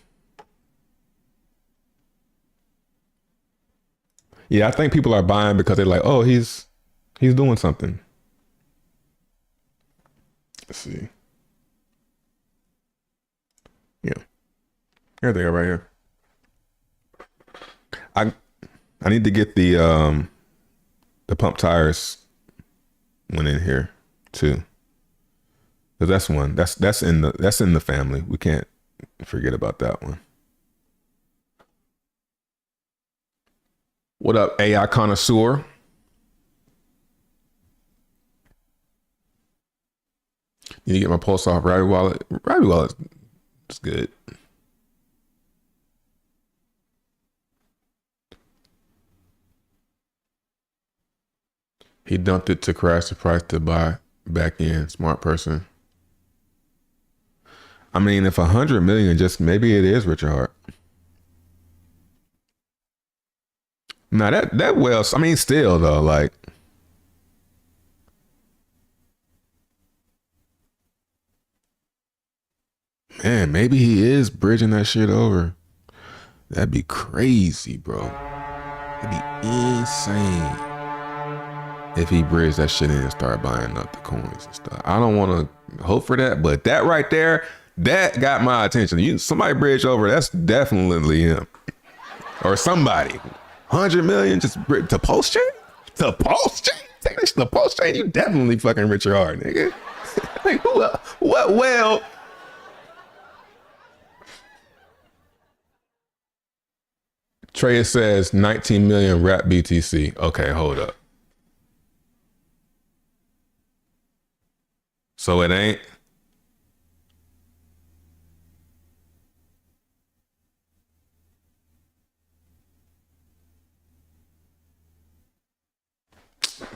Yeah, I think people are buying because they're like, oh, he's doing something. Let's see. Yeah. Here they are right here. I need to get the pump tires one in here too. Cause that's one. That's in the family. We can't forget about that one. What up, AI connoisseur? Need to get my pulse off Rabbit Wallet. Rabbit Wallet is good. He dumped it to crash the price to buy back in. Smart person. I mean, if 100 million, just maybe it is Richard Hart. Now that well, I mean, still though, like, man, maybe he is bridging that shit over. That'd be crazy, bro. That'd be insane if he bridged that shit in and started buying up the coins and stuff. I don't want to hope for that, but that right there, that got my attention. Somebody bridge over, that's definitely him or somebody. 100 million just to post chain? To post chain? Take that shit to post chain? You definitely fucking Richard Hart, nigga. Like, what? Well, Trey says 19 million rap BTC. Okay, hold up. So it ain't.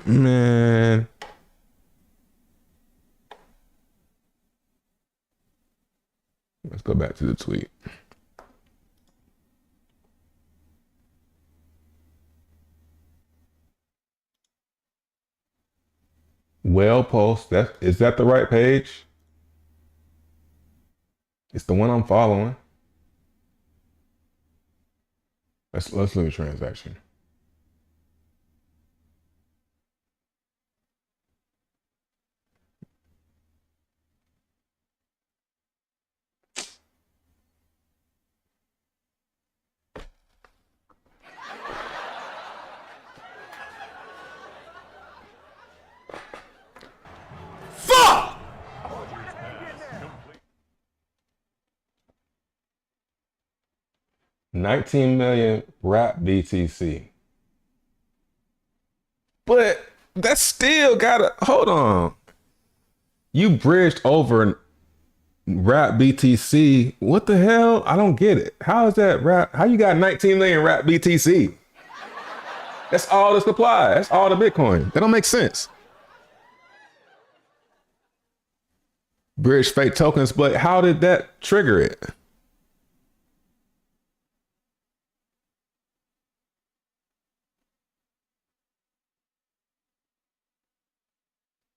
Man. Let's go back to the tweet. Well post. Is that the right page? It's the one I'm following. Let's look at transaction. Fuck! 19 million rap BTC. But that's still gotta, hold on. You bridged over rap BTC. What the hell? I don't get it. How is that rap? How you got 19 million rap BTC? That's all the supply. That's all the Bitcoin. That don't make sense. Bridge fake tokens, but how did that trigger it?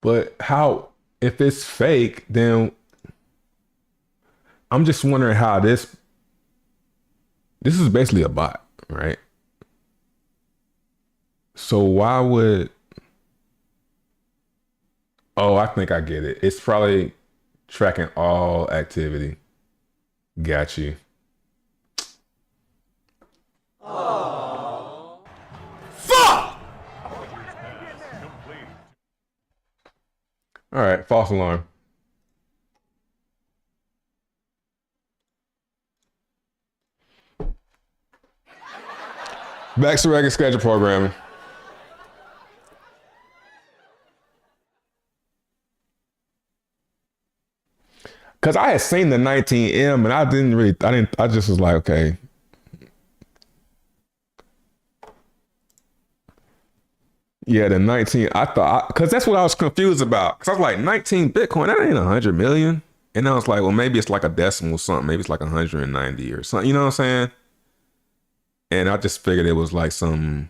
But how, if it's fake, then I'm just wondering how this is basically a bot, right? So why would, oh, I think I get it. It's probably tracking all activity. Got you. Oh. Fuck! All right, false alarm. Back to regular schedule programming. Cause I had seen the 19M and I just was like, okay. Yeah, the 19, I thought, cause that's what I was confused about. Cause I was like, 19 Bitcoin, that ain't 100 million. And I was like, well, maybe it's like a decimal something. Maybe it's like 190 or something. You know what I'm saying? And I just figured it was like some,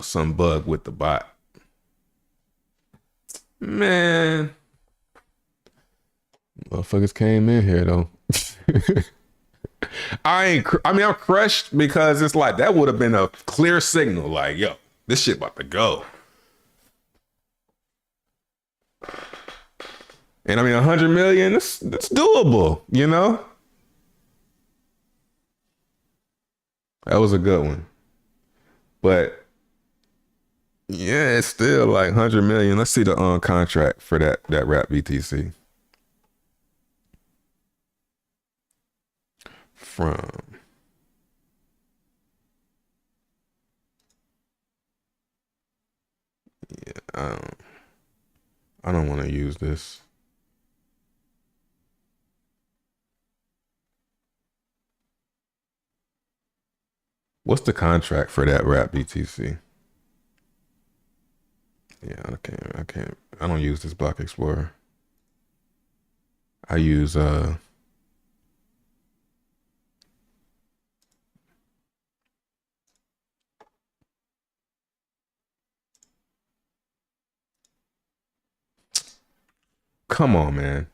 some bug with the bot. Man, motherfuckers came in here though. I'm crushed because it's like that would have been a clear signal. Like, yo, this shit about to go. And I mean, 100 million, that's doable, That was a good one. But yeah, it's still like 100 million. Let's see the contract for that rap BTC. I don't want to use this. What's the contract for that rap BTC? Yeah, I can't. I don't use this Block Explorer. I use come on, man.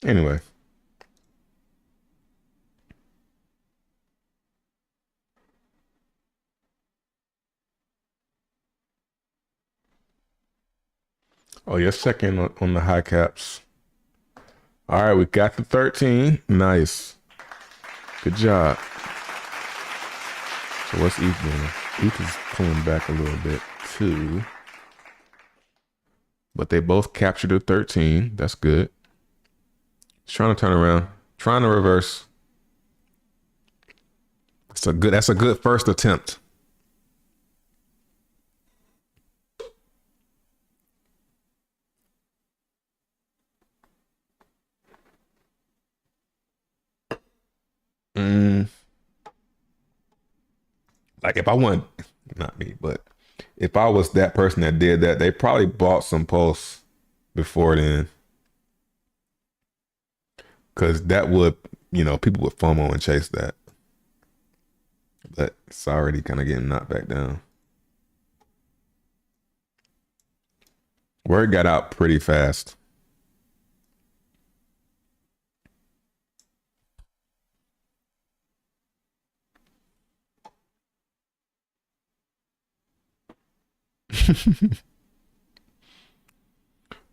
Anyway. Oh, yes, second on the high caps. All right, we got the 13. Nice. Good job. So what's ETH doing? ETH is pulling back a little bit too. But they both captured the 13. That's good. It's trying to turn around. Trying to reverse. That's a good first attempt. Like if I want, not me, but if I was that person that did that, they probably bought some Pulse before then. Because that would, people would FOMO and chase that. But it's already kind of getting knocked back down. Word got out pretty fast.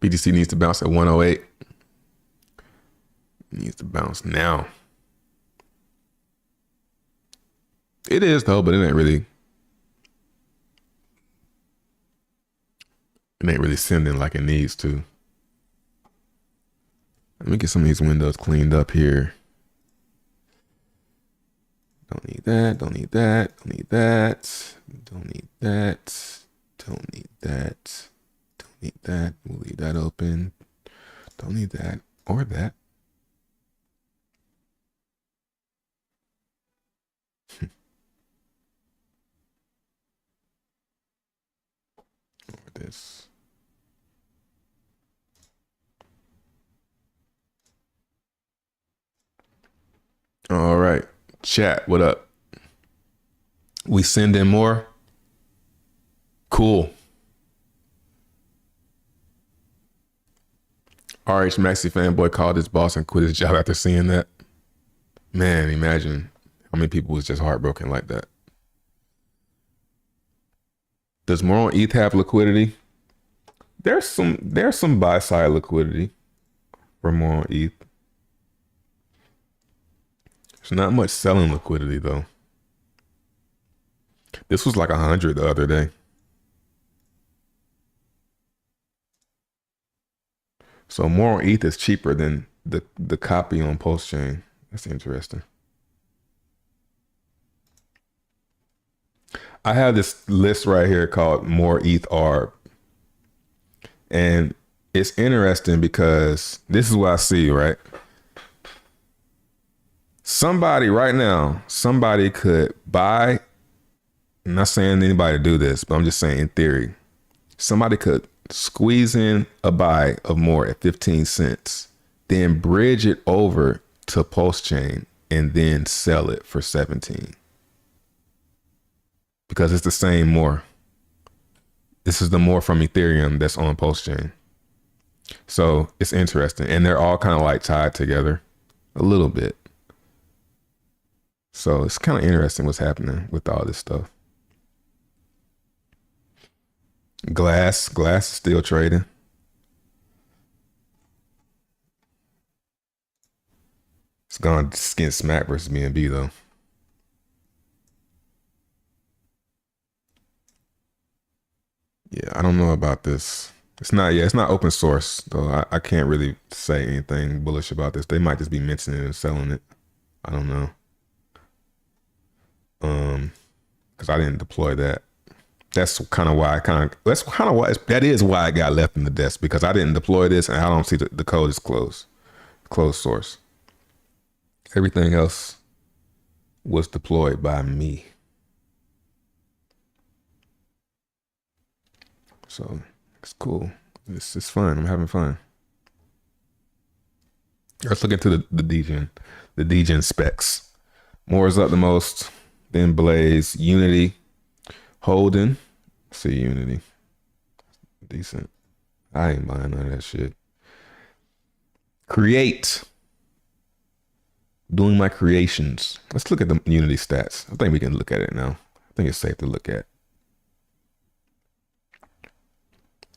BTC needs to bounce at 108. Needs to bounce now. It is though, but it ain't really sending like it needs to. Let me get some of these windows cleaned up here. Don't need that, don't need that, don't need that, don't need that, don't need that, don't need that. We'll leave that open. Don't need that or that. Or this. All right. Chat, what up? We send in more? Cool. RH Maxi fanboy called his boss and quit his job after seeing that. Man, imagine how many people was just heartbroken like that. Does more on ETH have liquidity? There's some buy side liquidity for more on ETH. There's not much selling liquidity though. This was like 100 the other day. So more on ETH is cheaper than the copy on Postchain. That's interesting. I have this list right here called More ETH ARB. And it's interesting because this is what I see, right? Somebody right now, somebody could buy, I'm not saying anybody to do this, but I'm just saying in theory, somebody could squeeze in a buy of more at 15 cents, then bridge it over to Postchain and then sell it for 17. Because it's the same more. This is the more from Ethereum that's on Postchain. So it's interesting. And they're all kind of like tied together a little bit. So it's kind of interesting what's happening with all this stuff. Glass is still trading. It's gone skin smack versus BNB though. Yeah, I don't know about this. It's not open source though. I can't really say anything bullish about this. They might just be minting it and selling it. I don't know. Because I didn't deploy that. That is why I got left in the desk, because I didn't deploy this and I don't see the code is closed source. Everything else was deployed by me. So it's cool. It's fun. I'm having fun. Let's look into the degen specs. More is up the most. Then Blaze, Unity, Holden. See Unity. Decent. I ain't buying none of that shit. Create. Doing my creations. Let's look at the Unity stats. I think we can look at it now. I think it's safe to look at.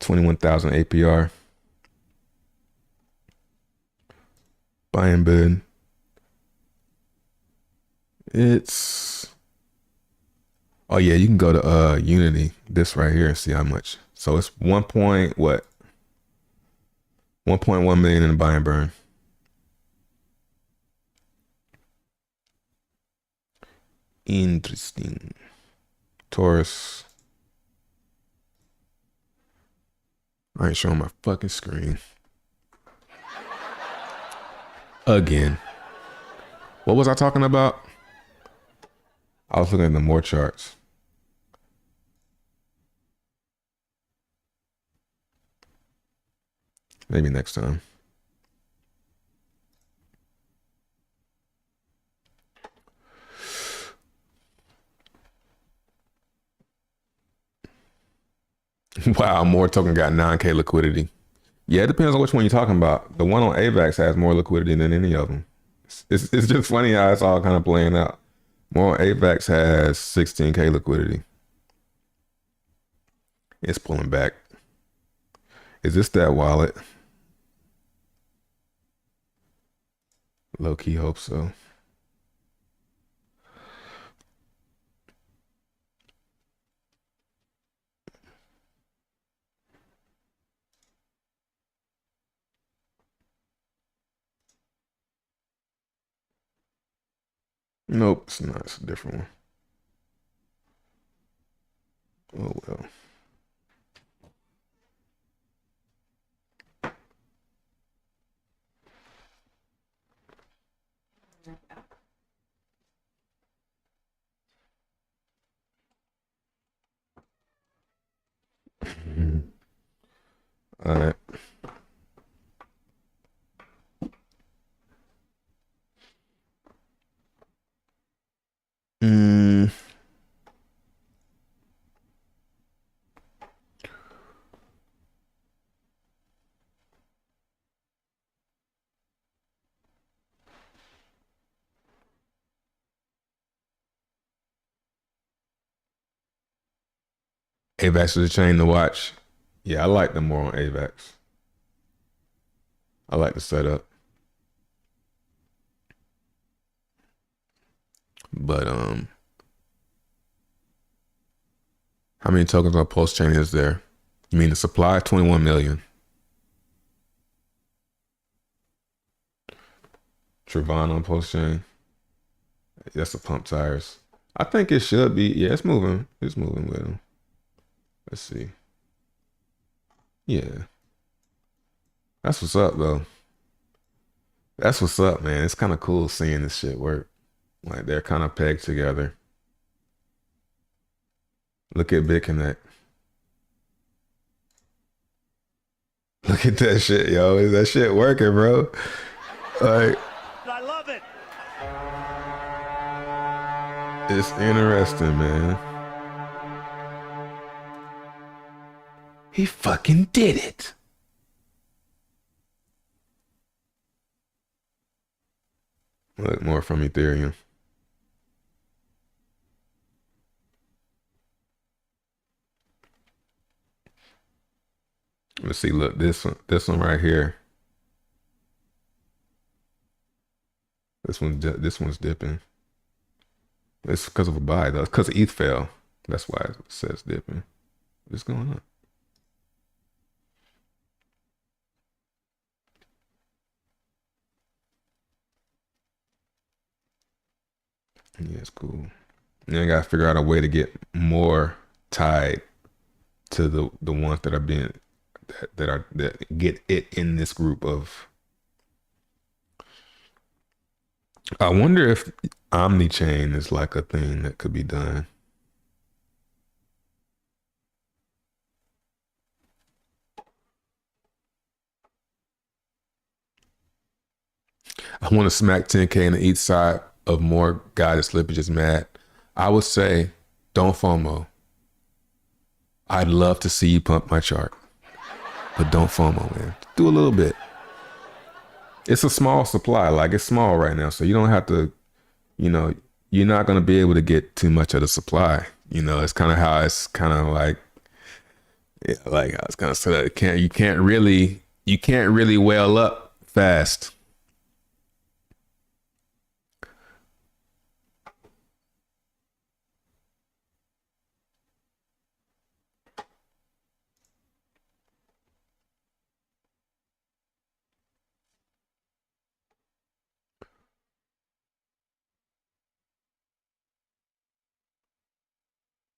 21,000 APR. Buy and bid. Oh yeah, you can go to Unity, this right here, and see how much. So it's 1.1 million in the buy and burn. Interesting. Taurus. I ain't showing my fucking screen. Again. What was I talking about? I was looking at the more charts. Maybe next time. Wow, more token got 9K liquidity. Yeah, it depends on which one you're talking about. The one on AVAX has more liquidity than any of them. It's just funny how it's all kind of playing out. More on AVAX has 16K liquidity. It's pulling back. Is this that wallet? Low key hope so. Nope, it's not. It's a different one. Oh well. All right. AVAX is a chain to watch. Yeah, I like them more on AVAX. I like the setup. But how many tokens on Pulse Chain is there? You mean the supply? 21 million. Trevon on Pulse Chain. That's the pump tires. I think it should be. Yeah, it's moving. It's moving with them. Let's see. Yeah. That's what's up, though. That's what's up, man. It's kind of cool seeing this shit work. Like, they're kind of pegged together. Look at BitConnect. Look at that shit, yo. Is that shit working, bro? Like, I love it. it's interesting, man. He fucking did it. Look, more from Ethereum. Let's see, look, this one right here. This one's dipping. It's because of a buy, though. It's because ETH fell. That's why it says dipping. What's going on? Yeah, it's cool. And I gotta figure out a way to get more tied to the ones that are being that get it in this group of. I wonder if omni-chain is like a thing that could be done. I want to smack 10K on each side of more guided slippages mad. I would say don't FOMO. I'd love to see you pump my chart, but don't FOMO, man. Do a little bit. It's a small supply, like it's small right now, so you don't have to, you know, you're not going to be able to get too much of the supply. You know, it's kind of how it's kind of like, yeah, like how it's kind of set up. You can't really well up fast.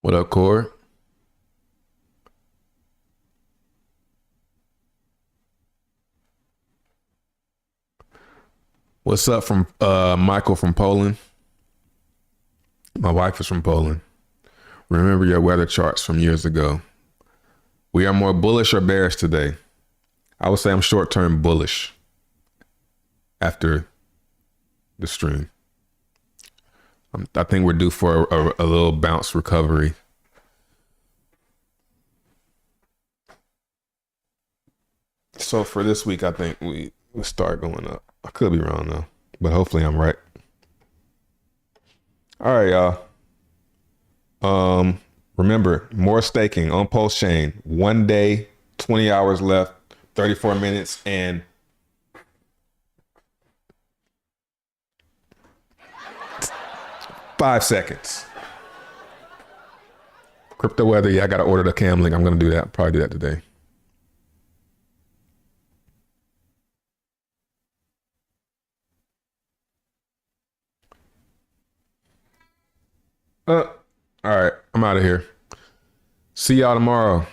What up, Core? What's up from Michael from Poland? My wife is from Poland. Remember your weather charts from years ago. We are more bullish or bearish today? I would say I'm short-term bullish after the stream. I think we're due for a little bounce recovery. So for this week, I think we start going up. I could be wrong though, but hopefully I'm right. All right, y'all. Remember, more staking on Pulse Chain. 1 day, 20 hours left, 34 minutes, and five seconds. Crypto weather, yeah, I gotta order the cam link. I'm gonna do that. Probably do that today. All right, I'm out of here. See y'all tomorrow.